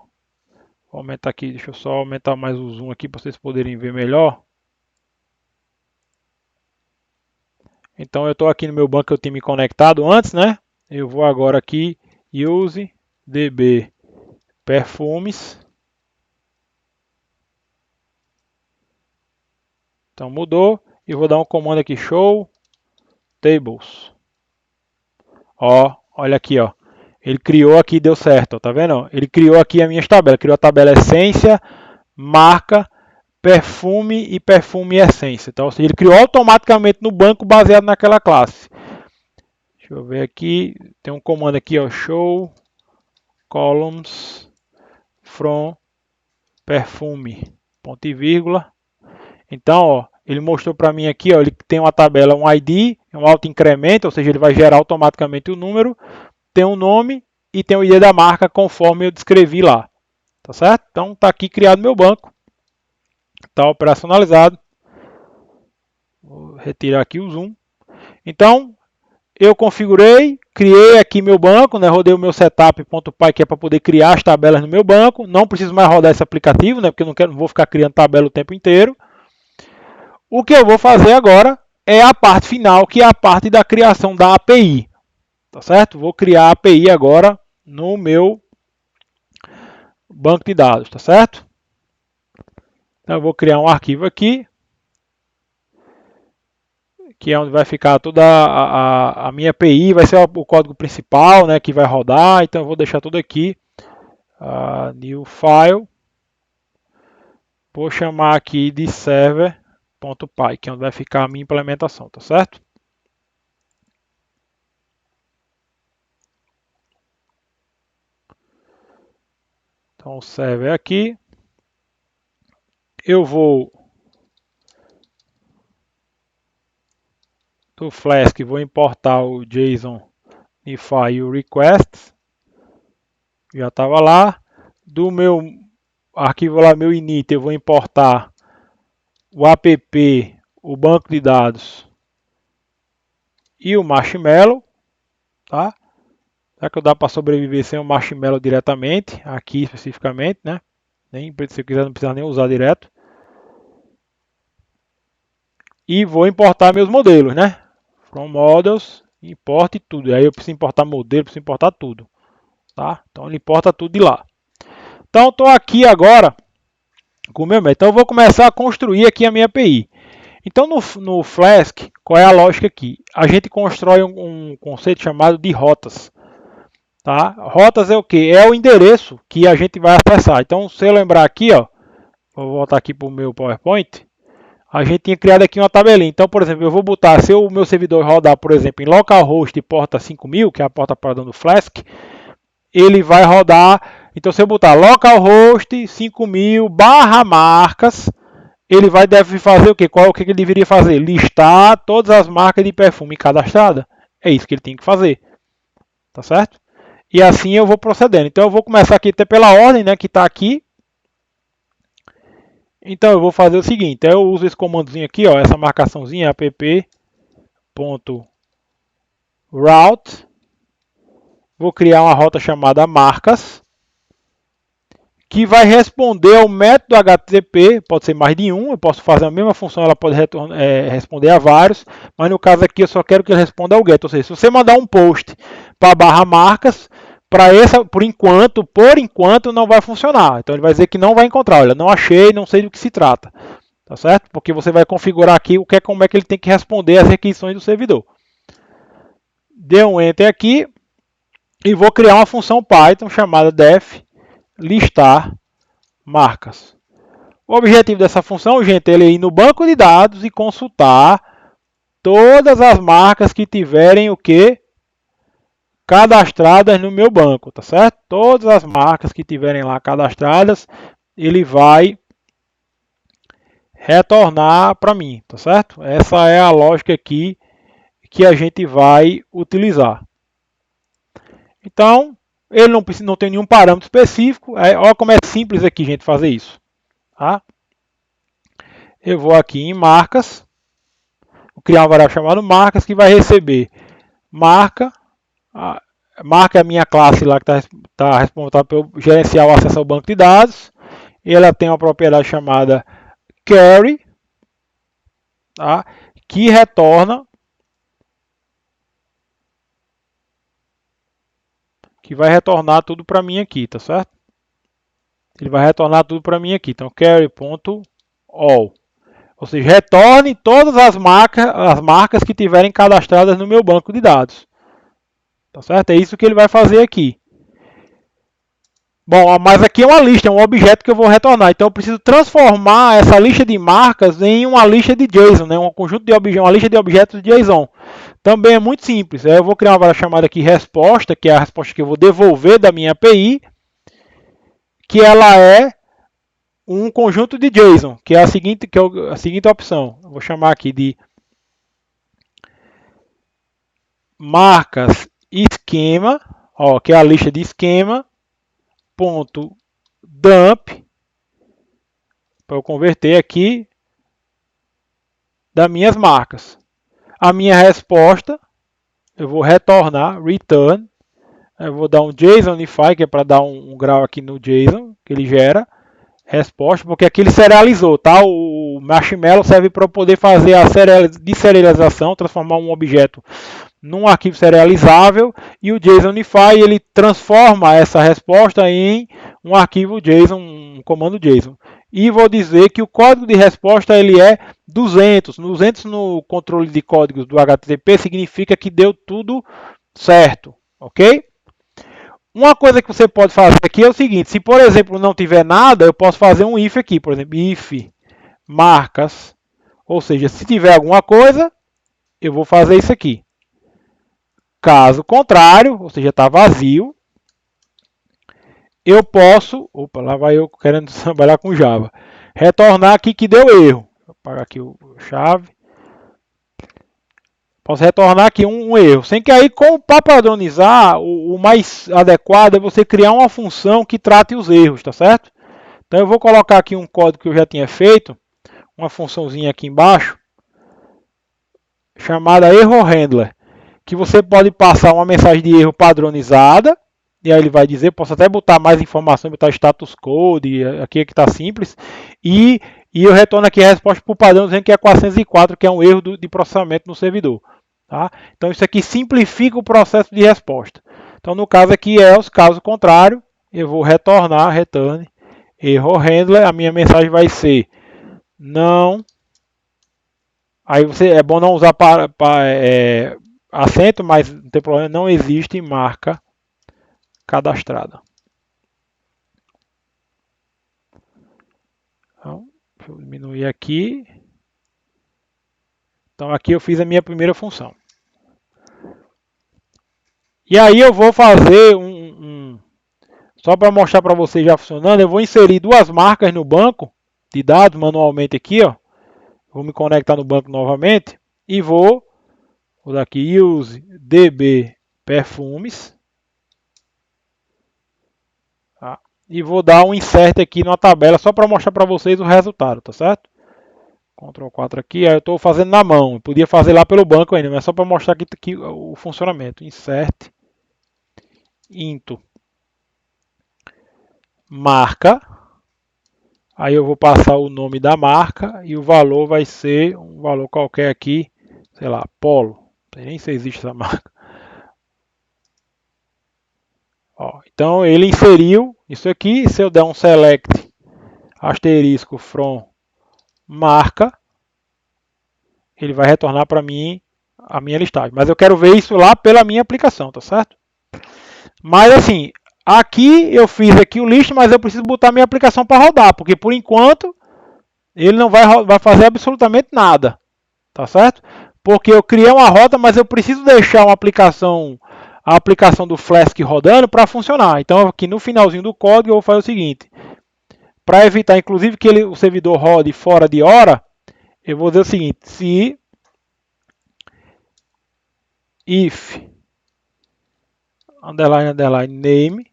Vou aumentar aqui, deixa eu só aumentar mais o zoom aqui para vocês poderem ver melhor. Então eu estou aqui no meu banco que eu tinha me conectado antes, né? Eu vou agora aqui, use db perfumes. Então mudou. E vou dar um comando aqui, show tables. Ó, olha aqui, ó. Ele criou aqui, deu certo, ó, tá vendo? Ele criou aqui as minhas tabelas. Criou a tabela essência, marca, perfume e perfume essência. Então, ou seja, ele criou automaticamente no banco baseado naquela classe. Deixa eu ver aqui. Tem um comando aqui, ó, show columns from perfume, ponto e vírgula. Então, ó, ele mostrou para mim aqui, ó, ele tem uma tabela, um ID, um auto-incremento, ou seja, ele vai gerar automaticamente o número, tem um nome e tem o ID da marca conforme eu descrevi lá. Tá certo? Então, tá aqui criado meu banco. Tá operacionalizado. Vou retirar aqui o zoom. Então, eu configurei, criei aqui meu banco, né? Rodei o meu setup.py que é para poder criar as tabelas no meu banco. Não preciso mais rodar esse aplicativo, né? Porque eu não vou ficar criando tabela o tempo inteiro. O que eu vou fazer agora é a parte final, que é a parte da criação da API. Tá certo? Vou criar a API agora no meu banco de dados, tá certo? Então eu vou criar um arquivo aqui, que é onde vai ficar toda a minha API, vai ser o código principal, né, que vai rodar. Então eu vou deixar tudo aqui, new file, vou chamar aqui de server.py, que é onde vai ficar a minha implementação, tá certo? Então o server aqui, eu vou do Flask, vou importar o JSON Nify e o request, já estava lá. Do meu arquivo lá, meu init, eu vou importar o app, o banco de dados e o marshmallow, tá? Será que dá para sobreviver sem o marshmallow diretamente, aqui especificamente, né? Nem, se eu quiser, não precisa nem usar direto. E vou importar meus modelos, né? From models, importe tudo. Aí eu preciso importar modelo, preciso importar tudo, tá? Então ele importa tudo de lá. Então estou aqui agora com o meu método. Então eu vou começar a construir aqui a minha API. Então no Flask, qual é a lógica aqui? A gente constrói um conceito chamado de rotas. Tá? Rotas é o que? É o endereço que a gente vai acessar. Então se eu lembrar aqui, ó, vou voltar aqui para o meu PowerPoint. A gente tinha criado aqui uma tabelinha. Então, por exemplo, eu vou botar, se o meu servidor rodar, por exemplo, em localhost porta 5000, que é a porta padrão do Flask, ele vai rodar. Então, se eu botar localhost 5000 barra marcas, ele deve fazer o quê? Qual é o que ele deveria fazer? Listar todas as marcas de perfume cadastradas. É isso que ele tem que fazer. Tá certo? E assim eu vou procedendo. Então, eu vou começar aqui até pela ordem, né, que está aqui. Então eu vou fazer o seguinte, eu uso esse comandozinho aqui, ó, essa marcaçãozinha app.route, vou criar uma rota chamada marcas, que vai responder ao método HTTP, pode ser mais de um, eu posso fazer a mesma função, ela pode responder a vários, mas no caso aqui eu só quero que ele responda ao GET, ou seja, se você mandar um post para barra marcas, para essa, por enquanto não vai funcionar. Então ele vai dizer que não vai encontrar. Olha, não achei, não sei do que se trata. Tá certo? Porque você vai configurar aqui como é que ele tem que responder às requisições do servidor. Dê um Enter aqui e vou criar uma função Python chamada def listar marcas. O objetivo dessa função, gente, é ir no banco de dados e consultar todas as marcas que tiverem o que? Cadastradas no meu banco, tá certo? Todas as marcas que tiverem lá cadastradas, ele vai retornar para mim, tá certo? Essa é a lógica aqui que a gente vai utilizar. Então, ele não tem nenhum parâmetro específico. Olha como é simples aqui, gente, fazer isso. Tá? Eu vou aqui em marcas, vou criar uma variável chamada marcas que vai receber marca. Marca é a minha classe lá que está responsável por gerenciar o acesso ao banco de dados. Ela tem uma propriedade chamada carry, tá? Que retorna, que vai retornar tudo para mim aqui, tá certo? Ele vai retornar tudo para mim aqui. Então carry.all, ou seja, retorne todas as marcas que tiverem cadastradas no meu banco de dados. Tá certo? É isso que ele vai fazer aqui. Bom, mas aqui é uma lista, é um objeto que eu vou retornar. Então eu preciso transformar essa lista de marcas em uma lista de JSON, né? Um conjunto de objetos, uma lista de objetos de JSON. Também é muito simples. Eu vou criar uma variável chamada aqui resposta, que é a resposta que eu vou devolver da minha API, que ela é um conjunto de JSON, que é a seguinte opção. Eu vou chamar aqui de marcas esquema, ó, que é a lista de esquema, ponto dump, para eu converter aqui das minhas marcas. A minha resposta, eu vou retornar, return, eu vou dar um JSONify, que é para dar um grau aqui no JSON, que ele gera, resposta, porque aqui ele serializou, tá? O Marshmallow serve para eu poder fazer a deserialização, transformar um objeto num arquivo serializável, e o JSONify ele transforma essa resposta em um arquivo JSON, um comando JSON. E vou dizer que o código de resposta ele é 200. 200 no controle de códigos do HTTP significa que deu tudo certo, ok? Uma coisa que você pode fazer aqui é o seguinte: se por exemplo não tiver nada, eu posso fazer um if aqui, por exemplo, if marcas, ou seja, se tiver alguma coisa, eu vou fazer isso aqui. Caso contrário, ou seja, está vazio, eu posso, opa, lá vai eu querendo trabalhar com Java, retornar aqui que deu erro. Vou apagar aqui o chave. Posso retornar aqui um erro. Sem que aí, para padronizar, o mais adequado é você criar uma função que trate os erros, tá certo? Então eu vou colocar aqui um código que eu já tinha feito, uma funçãozinha aqui embaixo, chamada error handler, que você pode passar uma mensagem de erro padronizada, e aí ele vai dizer, posso até botar mais informações, botar status code, aqui é que está simples, e eu retorno aqui a resposta por padrão, dizendo que é 404, que é um erro de processamento no servidor. Tá? Então isso aqui simplifica o processo de resposta. Então no caso aqui else, caso contrário, eu vou retornar, return, error handler, a minha mensagem vai ser não. Aí é bom não usar acento, mas não tem problema, não existe marca cadastrada. Então, deixa eu diminuir aqui. Então aqui eu fiz a minha primeira função. E aí eu vou fazer só para mostrar para vocês já funcionando, eu vou inserir duas marcas no banco de dados manualmente aqui, ó. Vou me conectar no banco novamente e vou dar aqui use db perfumes, tá? E vou dar um insert aqui na tabela só para mostrar para vocês o resultado, tá certo? Ctrl 4 aqui, aí eu estou fazendo na mão, eu podia fazer lá pelo banco ainda, mas é só para mostrar aqui o funcionamento. Insert into marca, aí eu vou passar o nome da marca e o valor vai ser um valor qualquer aqui, sei lá, Polo, não sei nem se existe essa marca. Ó, então ele inseriu isso aqui, se eu der um select asterisco from marca, ele vai retornar para mim a minha listagem. Mas eu quero ver isso lá pela minha aplicação, tá certo? Mas assim, aqui eu fiz aqui o list, mas eu preciso botar minha aplicação para rodar, porque por enquanto ele não vai fazer absolutamente nada, tá certo? Porque eu criei uma rota, mas eu preciso deixar a aplicação do Flask rodando para funcionar. Então aqui no finalzinho do código eu vou fazer o seguinte. Para evitar inclusive que o servidor rode fora de hora, eu vou dizer o seguinte. Se if underline name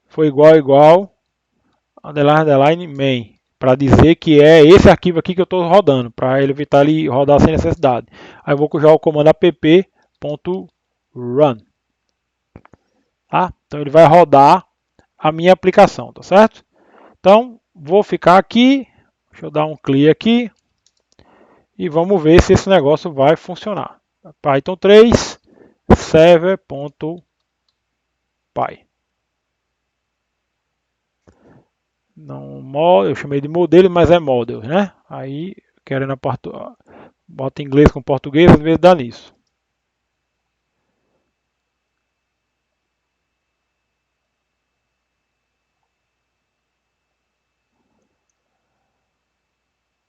foi igual underline main, para dizer que é esse arquivo aqui que eu estou rodando, para ele evitar ele rodar sem necessidade. Aí eu vou jogar o comando app.run. Tá? Então ele vai rodar a minha aplicação, tá certo? Então vou ficar aqui, deixa eu dar um clear aqui e vamos ver se esse negócio vai funcionar. Python 3 server.py. Não, eu chamei de modelo, mas é model, né? Aí, querendo bota inglês com português, às vezes dá nisso.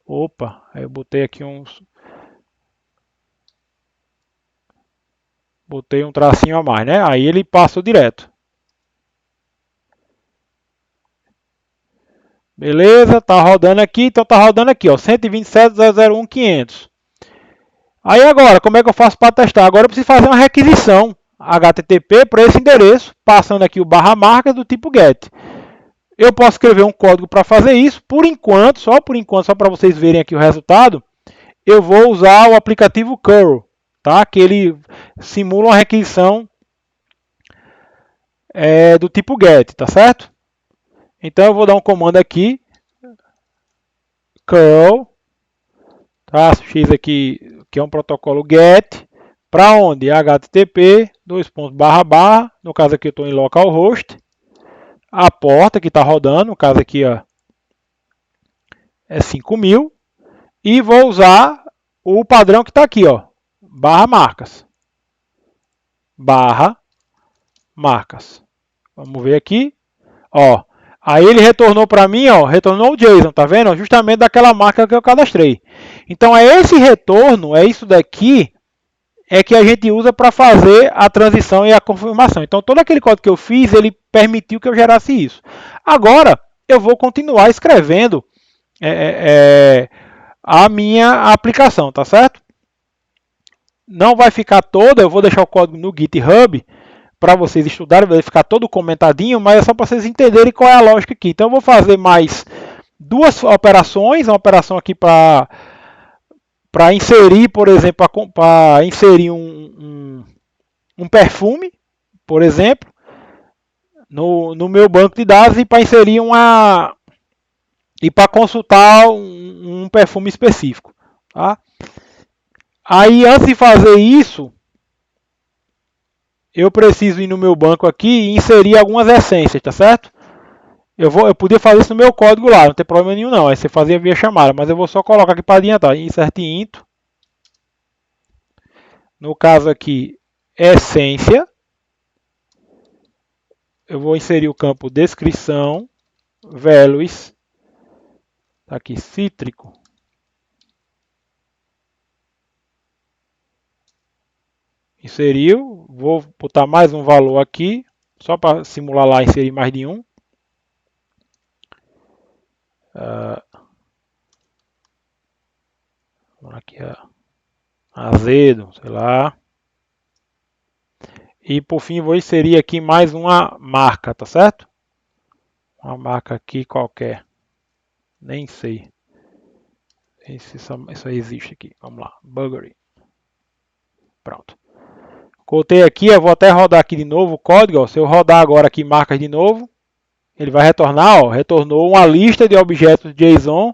Opa, aí eu botei aqui botei um tracinho a mais, né? Aí ele passou direto. Beleza, tá rodando aqui, então tá rodando aqui, ó, 127.001.500. Aí agora, como é que eu faço para testar? Agora eu preciso fazer uma requisição HTTP para esse endereço, passando aqui o barra marca do tipo GET. Eu posso escrever um código para fazer isso. Por enquanto, só para vocês verem aqui o resultado, eu vou usar o aplicativo curl, tá? Que ele simula uma requisição do tipo GET, tá certo? Então eu vou dar um comando aqui, curl, traço x aqui, que é um protocolo GET, para onde? HTTP, no caso aqui eu estou em localhost, a porta que está rodando, no caso aqui ó, é 5.000, e vou usar o padrão que está aqui, ó, barra marcas. Vamos ver aqui, ó. Aí ele retornou para mim, ó, retornou o JSON, tá vendo? Justamente daquela marca que eu cadastrei. Então é esse retorno, é isso daqui, é que a gente usa para fazer a transição e a confirmação. Então todo aquele código que eu fiz, ele permitiu que eu gerasse isso. Agora eu vou continuar escrevendo a minha aplicação, tá certo? Não vai ficar toda, eu vou deixar o código no GitHub para vocês estudarem, vai ficar todo comentadinho, mas é só para vocês entenderem qual é a lógica aqui. Então eu vou fazer mais duas operações, uma operação aqui para inserir, por exemplo, para inserir um perfume, por exemplo, no meu banco de dados, e para inserir e para consultar um perfume específico, tá? Aí antes de fazer isso, eu preciso ir no meu banco aqui e inserir algumas essências, tá certo? Eu podia fazer isso no meu código lá, não tem problema nenhum não, aí você fazia via chamada, mas eu vou só colocar aqui para adiantar, insert into, no caso aqui, essência, eu vou inserir o campo descrição, values, tá aqui, cítrico, inseriu, vou botar mais um valor aqui, só para simular lá, inserir mais de um. Aqui, azedo, sei lá. E por fim vou inserir aqui mais uma marca, tá certo? Uma marca aqui qualquer. Nem sei. Isso aí existe aqui. Vamos lá. Buggery. Pronto. Cotei aqui, eu vou até rodar aqui de novo o código. Ó. Se eu rodar agora aqui marcas de novo, ele vai retornar, ó, retornou uma lista de objetos JSON,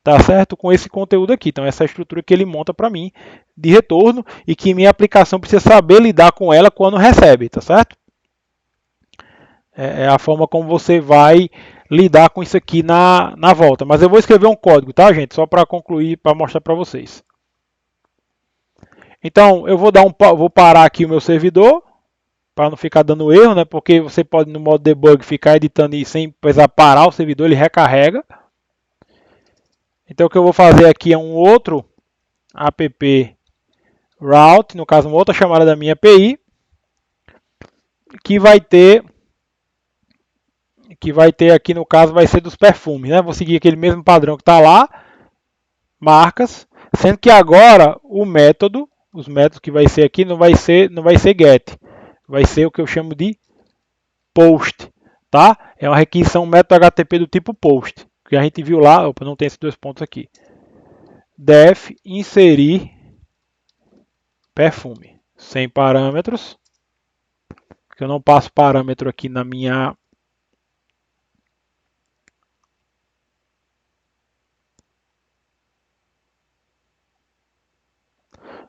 tá certo? Com esse conteúdo aqui. Então essa é a estrutura que ele monta para mim de retorno e que minha aplicação precisa saber lidar com ela quando recebe, tá certo? É a forma como você vai lidar com isso aqui na volta. Mas eu vou escrever um código, tá, gente? Só para concluir, para mostrar para vocês. Então, eu vou parar aqui o meu servidor, para não ficar dando erro, né? Porque você pode, no modo debug, ficar editando e sem precisar parar o servidor, ele recarrega. Então, o que eu vou fazer aqui é um outro app route, no caso uma outra chamada da minha API, que vai ter aqui no caso vai ser dos perfumes, né? Vou seguir aquele mesmo padrão que está lá, marcas, sendo que agora o método, os métodos que vai ser aqui não vai ser get, vai ser o que eu chamo de post, tá? É uma requisição método HTTP do tipo post, que a gente viu lá, opa, não tem esses dois pontos aqui. Def inserir perfume sem parâmetros, porque eu não passo parâmetro aqui na minha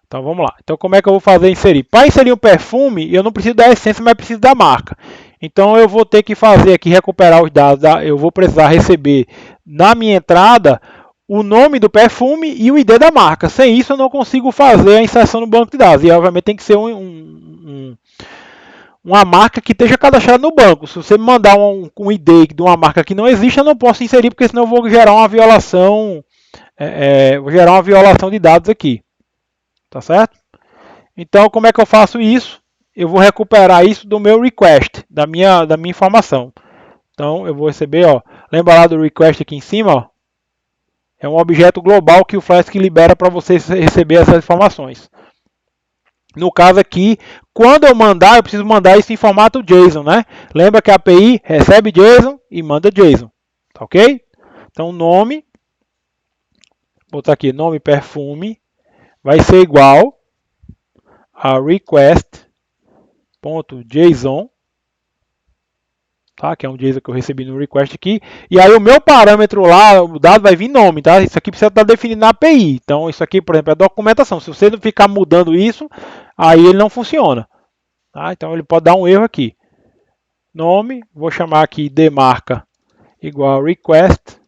Então vamos lá. Então como é que eu vou fazer inserir? Para inserir um perfume, eu não preciso da essência, mas preciso da marca. Então eu vou ter que fazer aqui, recuperar os dados. Eu vou precisar receber na minha entrada o nome do perfume e o ID da marca. Sem isso eu não consigo fazer a inserção no banco de dados. E obviamente tem que ser uma marca que esteja cadastrada no banco. Se você me mandar um ID de uma marca que não existe, eu não posso inserir, porque senão eu vou gerar uma violação, de dados aqui. Tá certo? Então, como é que eu faço isso? Eu vou recuperar isso do meu request, da minha informação. Então, eu vou receber, ó, lembra lá do request aqui em cima, ó? É um objeto global que o Flask libera para você receber essas informações. No caso aqui, quando eu mandar, eu preciso mandar isso em formato JSON, né? Lembra que a API recebe JSON e manda JSON, tá ok? Então, nome, vou botar aqui, nome perfume, vai ser igual a request.json, tá? Que é um JSON que eu recebi no request aqui. E aí o meu parâmetro lá, o dado vai vir nome, tá? Isso aqui precisa estar definido na API. Então isso aqui, por exemplo, é documentação. Se você não ficar mudando isso, aí ele não funciona. Tá? Então ele pode dar um erro aqui. Nome, vou chamar aqui de marca igual a request.json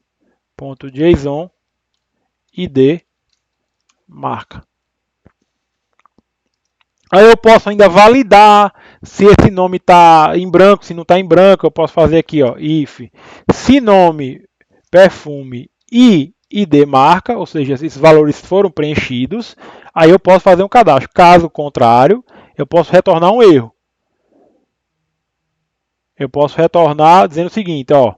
id marca. Aí eu posso ainda validar se esse nome está em branco, se não está em branco. Eu posso fazer aqui, ó, if se nome, perfume e ID marca, ou seja, esses valores foram preenchidos, aí eu posso fazer um cadastro. Caso contrário, eu posso retornar um erro. Eu posso retornar dizendo o seguinte, ó,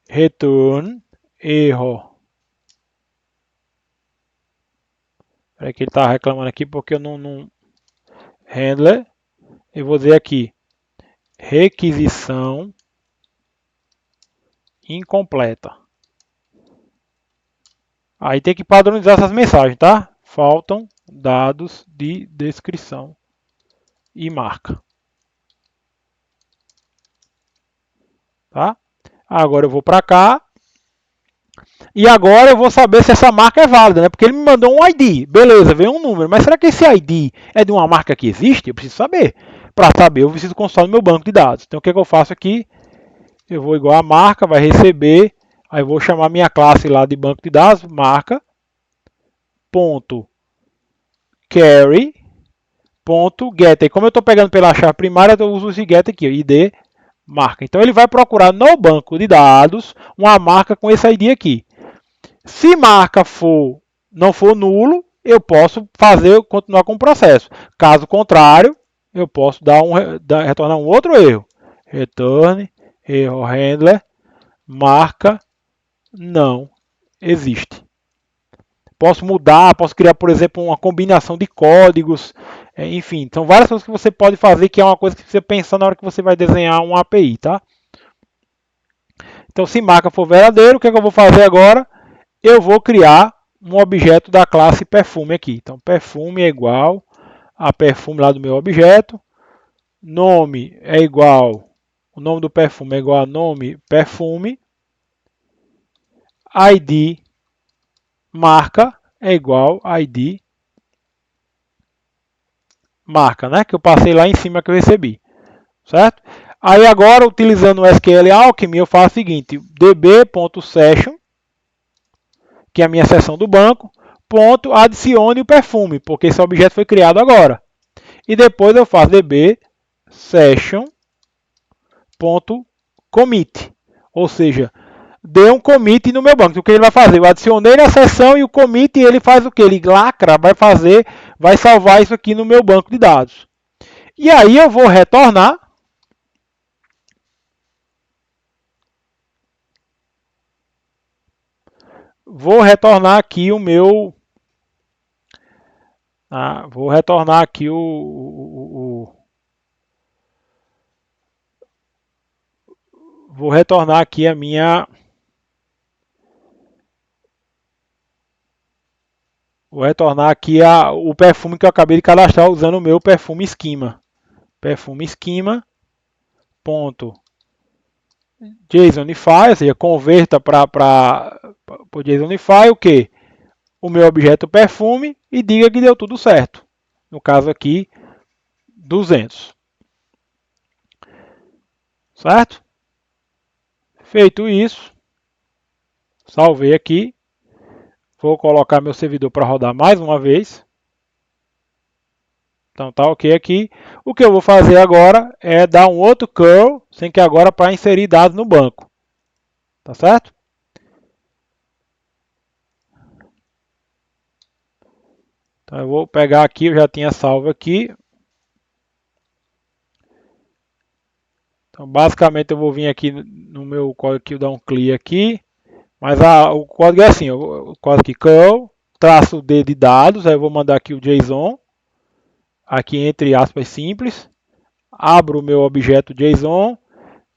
return error. Espera que ele está reclamando aqui porque eu não handler, eu vou dizer aqui, requisição incompleta. Aí tem que padronizar essas mensagens, tá? Faltam dados de descrição e marca. Tá? Agora eu vou para cá. E agora eu vou saber se essa marca é válida, né? Porque ele me mandou um ID. Beleza, veio um número. Mas será que esse ID é de uma marca que existe? Eu preciso saber. Para saber, eu preciso consultar no meu banco de dados. Então o que, é que eu faço aqui? Eu vou igual a marca, vai receber. Aí eu vou chamar minha classe lá de banco de dados, marca. Ponto carry. Ponto get. E como eu estou pegando pela chave primária, eu uso esse get aqui, ID marca. Então ele vai procurar no banco de dados uma marca com esse ID aqui. Se marca não for nulo, eu posso continuar com o processo. Caso contrário, eu posso retornar um outro erro. Return erro handler marca não existe. Posso mudar, posso criar, por exemplo, uma combinação de códigos, enfim. São várias coisas que você pode fazer, que é uma coisa que você pensa na hora que você vai desenhar uma API, tá? Então, se marca for verdadeiro, o que, é que eu vou fazer agora? Eu vou criar um objeto da classe perfume aqui. Então, perfume é igual a perfume lá do meu objeto. Nome é igual, o nome do perfume é igual a nome perfume. ID marca é igual a ID marca, né? Que eu passei lá em cima que eu recebi, certo? Aí agora, utilizando o SQL Alchemy, eu faço o seguinte, db.session, que é a minha seção do banco, ponto, adicione o perfume, porque esse objeto foi criado agora. E depois eu faço db session.commit, ou seja, dê um commit no meu banco. Então, o que ele vai fazer? Eu adicionei na sessão e o commit ele faz o que? Ele lacra, vai salvar isso aqui no meu banco de dados. E aí eu vou retornar. Vou retornar aqui o meu. Vou retornar aqui vou retornar aqui a minha. Vou retornar aqui o perfume que eu acabei de cadastrar usando o meu perfume esquema. Perfume esquema. Ponto. JSONify, ou seja, converta para o JSONify o que? O meu objeto perfume e diga que deu tudo certo. No caso aqui, 200. Certo? Feito isso, salvei aqui. Vou colocar meu servidor para rodar mais uma vez. Então tá ok aqui. O que eu vou fazer agora é dar um outro curl, sem que agora para inserir dados no banco. Tá certo? Então eu vou pegar aqui, eu já tinha salvo aqui. Então basicamente eu vou vir aqui no meu código aqui, dar um clear aqui. Mas o código é assim, o código aqui curl, traço D de dados, aí eu vou mandar aqui o JSON. Aqui entre aspas simples, abro o meu objeto JSON,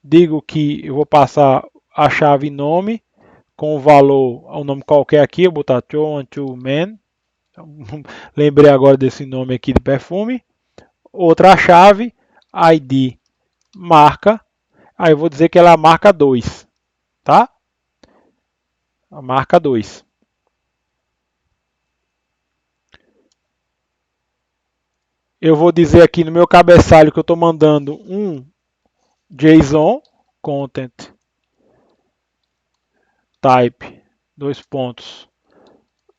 digo que eu vou passar a chave nome com o valor, um nome qualquer aqui, eu vou botar man, lembrei agora desse nome aqui de perfume, outra chave, ID, marca, aí eu vou dizer que ela é a marca 2, tá? A marca 2. Eu vou dizer aqui no meu cabeçalho que eu estou mandando um JSON content type, dois pontos,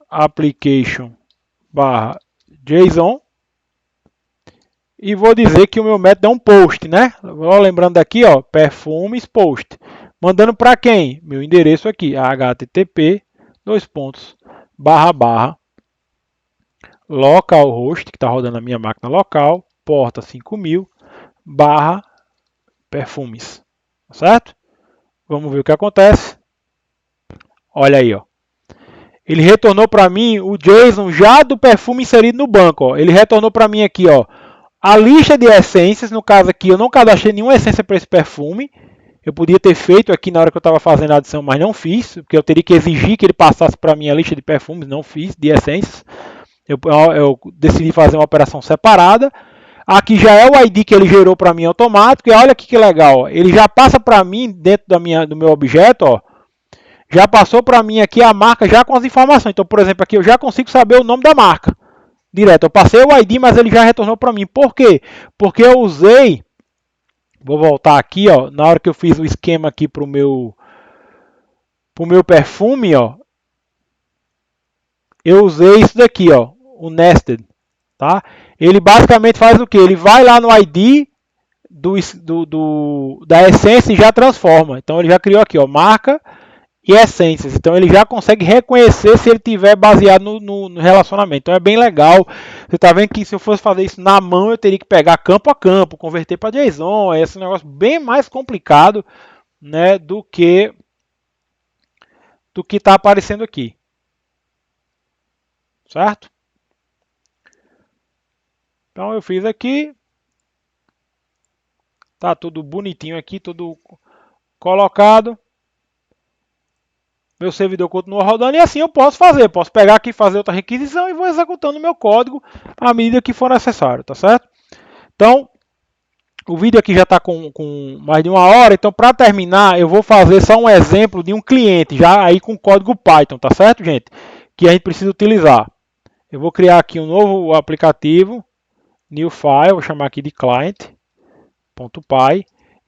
application barra JSON e vou dizer que o meu método é um post, né? Lembrando aqui, ó, perfumes post. Mandando para quem? Meu endereço aqui, http, dois pontos, barra, barra, localhost, que está rodando na minha máquina local, porta 5000, barra, perfumes. Certo? Vamos ver o que acontece. Olha aí, ó. Ele retornou para mim o JSON já do perfume inserido no banco. Ó. Ele retornou para mim aqui, ó, a lista de essências. No caso aqui, eu não cadastrei nenhuma essência para esse perfume. Eu podia ter feito aqui na hora que eu estava fazendo a adição, mas não fiz, porque eu teria que exigir que ele passasse para mim a lista de perfumes. Não fiz, de essências. Eu decidi fazer uma operação separada. Aqui já é o ID que ele gerou para mim automático. E olha que legal, ó. Ele já passa para mim dentro do meu objeto, ó. Já passou para mim aqui a marca já com as informações. Então, por exemplo, aqui eu já consigo saber o nome da marca. Direto. Eu passei o ID, mas ele já retornou para mim. Por quê? Porque eu usei... Vou voltar aqui, ó. Na hora que eu fiz o esquema aqui para o meu perfume, ó. Eu usei isso daqui, ó. O nested. Tá? Ele basicamente faz o quê? Ele vai lá no ID da essência e já transforma. Então, ele já criou aqui, ó. Marca... e essências. Então ele já consegue reconhecer se ele tiver baseado no relacionamento. Então é bem legal. Você está vendo que se eu fosse fazer isso na mão, eu teria que pegar campo a campo, converter para JSON. Esse negócio bem mais complicado, né, do que está aparecendo aqui. Certo? Então eu fiz aqui. Tá tudo bonitinho aqui, tudo colocado. Meu servidor continua rodando e assim eu posso fazer. Posso pegar aqui, fazer outra requisição e vou executando o meu código à medida que for necessário, tá certo? Então, o vídeo aqui já está com mais de 1 hora, então para terminar eu vou fazer só um exemplo de um cliente, já aí com código Python, tá certo, gente? Que a gente precisa utilizar. Eu vou criar aqui um novo aplicativo, new file, vou chamar aqui de client.py,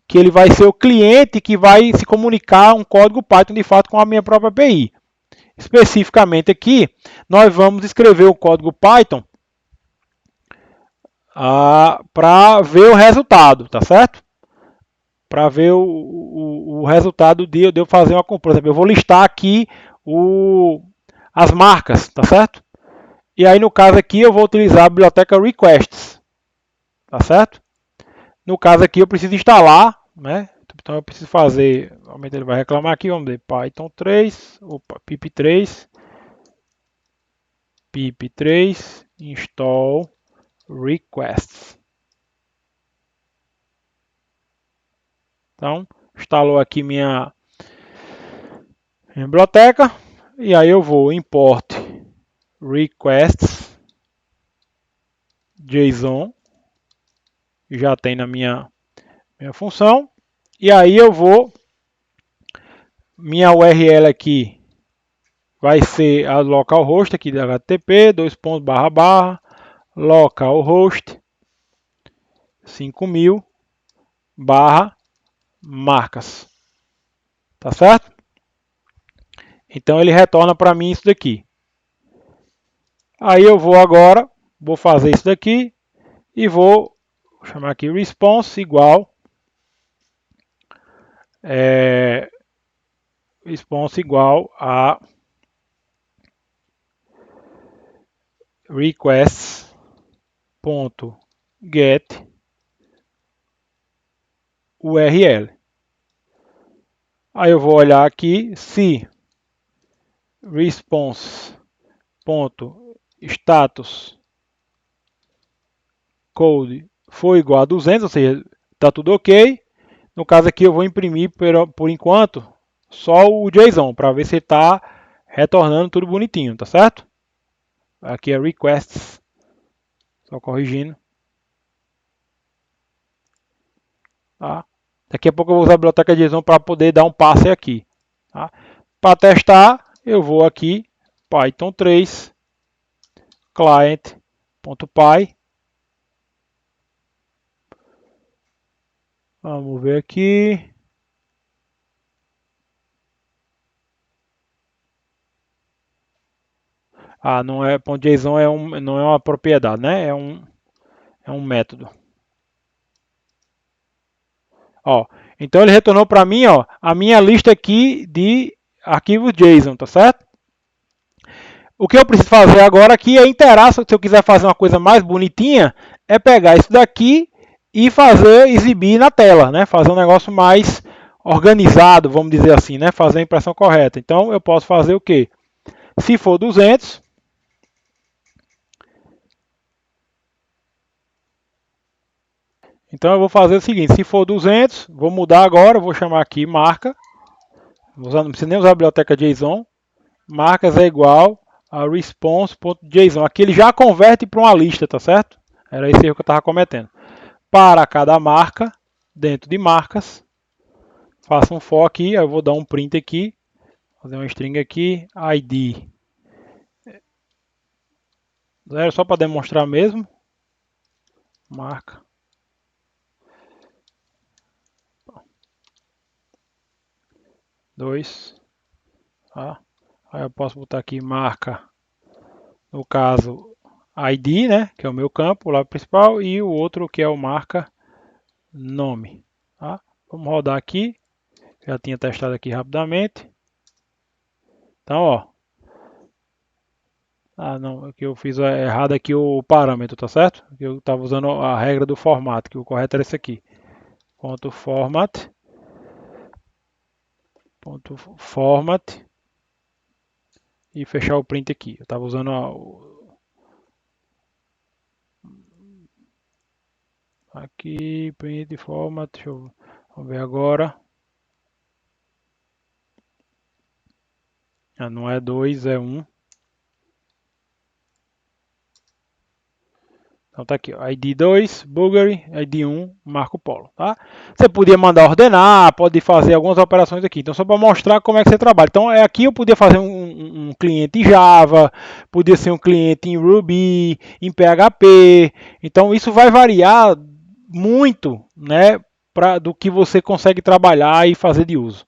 que ele vai ser o cliente que vai se comunicar um código Python de fato com a minha própria API. Especificamente aqui, nós vamos escrever o código Python para ver o resultado, tá certo? para ver o resultado de eu fazer uma compra. Por exemplo, eu vou listar aqui as marcas, tá certo? E aí no caso aqui eu vou utilizar a biblioteca requests, tá certo? No caso aqui eu preciso instalar, né? Então eu preciso fazer, normalmente ele vai reclamar aqui, vamos ver, Python 3, opa, pip3 install requests. Então, instalou aqui minha biblioteca, e aí eu vou import requests JSON, já tem na minha função, e aí eu vou, minha URL aqui vai ser a localhost aqui da HTTP, localhost 5000 marcas, tá certo? Então ele retorna para mim isso daqui. Aí eu vou agora, vou fazer isso daqui e vou chamar aqui response igual a requests.get URL. Aí eu vou olhar aqui se response.status code for igual a 200, ou seja, está tudo ok. No caso aqui eu vou imprimir por enquanto só o JSON para ver se está retornando tudo bonitinho, tá certo? Aqui é requests, só corrigindo. Tá? Daqui a pouco eu vou usar a biblioteca JSON para poder dar um passe aqui. Tá? Para testar, eu vou aqui, Python 3, client.py. Vamos ver aqui. Não é .json, não é uma propriedade, né? É um método. Ó, então ele retornou para mim, ó, a minha lista aqui de arquivos JSON, tá certo? O que eu preciso fazer agora aqui é interar, se eu quiser fazer uma coisa mais bonitinha, é pegar isso daqui e exibir na tela, né? Fazer um negócio mais organizado, vamos dizer assim, né? Fazer a impressão correta. Então eu posso fazer o quê? Se for 200, então eu vou fazer o seguinte, se for 200, vou mudar agora, vou chamar aqui marca, não precisa nem usar a biblioteca JSON, marcas é igual a response.json, aqui ele já converte para uma lista, tá certo? Era esse erro que eu estava cometendo. Para cada marca, dentro de marcas, faça um for aqui, eu vou dar um print aqui, fazer uma string aqui, id 0, só para demonstrar mesmo, marca, dois, tá? Aí eu posso botar aqui marca, no caso id, né, que é o meu campo lá principal, e o outro que é o marca nome, tá? Vamos rodar aqui, já tinha testado aqui rapidamente. Então, ó, não, aqui eu fiz errado aqui o parâmetro, tá certo? Eu estava usando a regra do formato, que o correto era esse aqui. .format e fechar o print aqui. Eu estava usando aqui, print format, vamos ver agora. Não é 2, é 1. Então tá aqui, ó, ID 2, Bulgari, ID 1, Marco Polo, tá? Você podia mandar ordenar, pode fazer algumas operações aqui. Então só para mostrar como é que você trabalha. Então aqui eu podia fazer um cliente em Java, podia ser um cliente em Ruby, em PHP. Então isso vai variar muito, né, do que você consegue trabalhar e fazer de uso.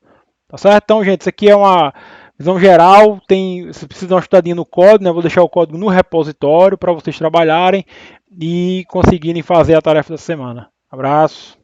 Tá certo? Então, gente, isso aqui é uma visão geral, você precisa dar uma estudadinha no código, né? Vou deixar o código no repositório para vocês trabalharem e conseguirem fazer a tarefa da semana. Abraço!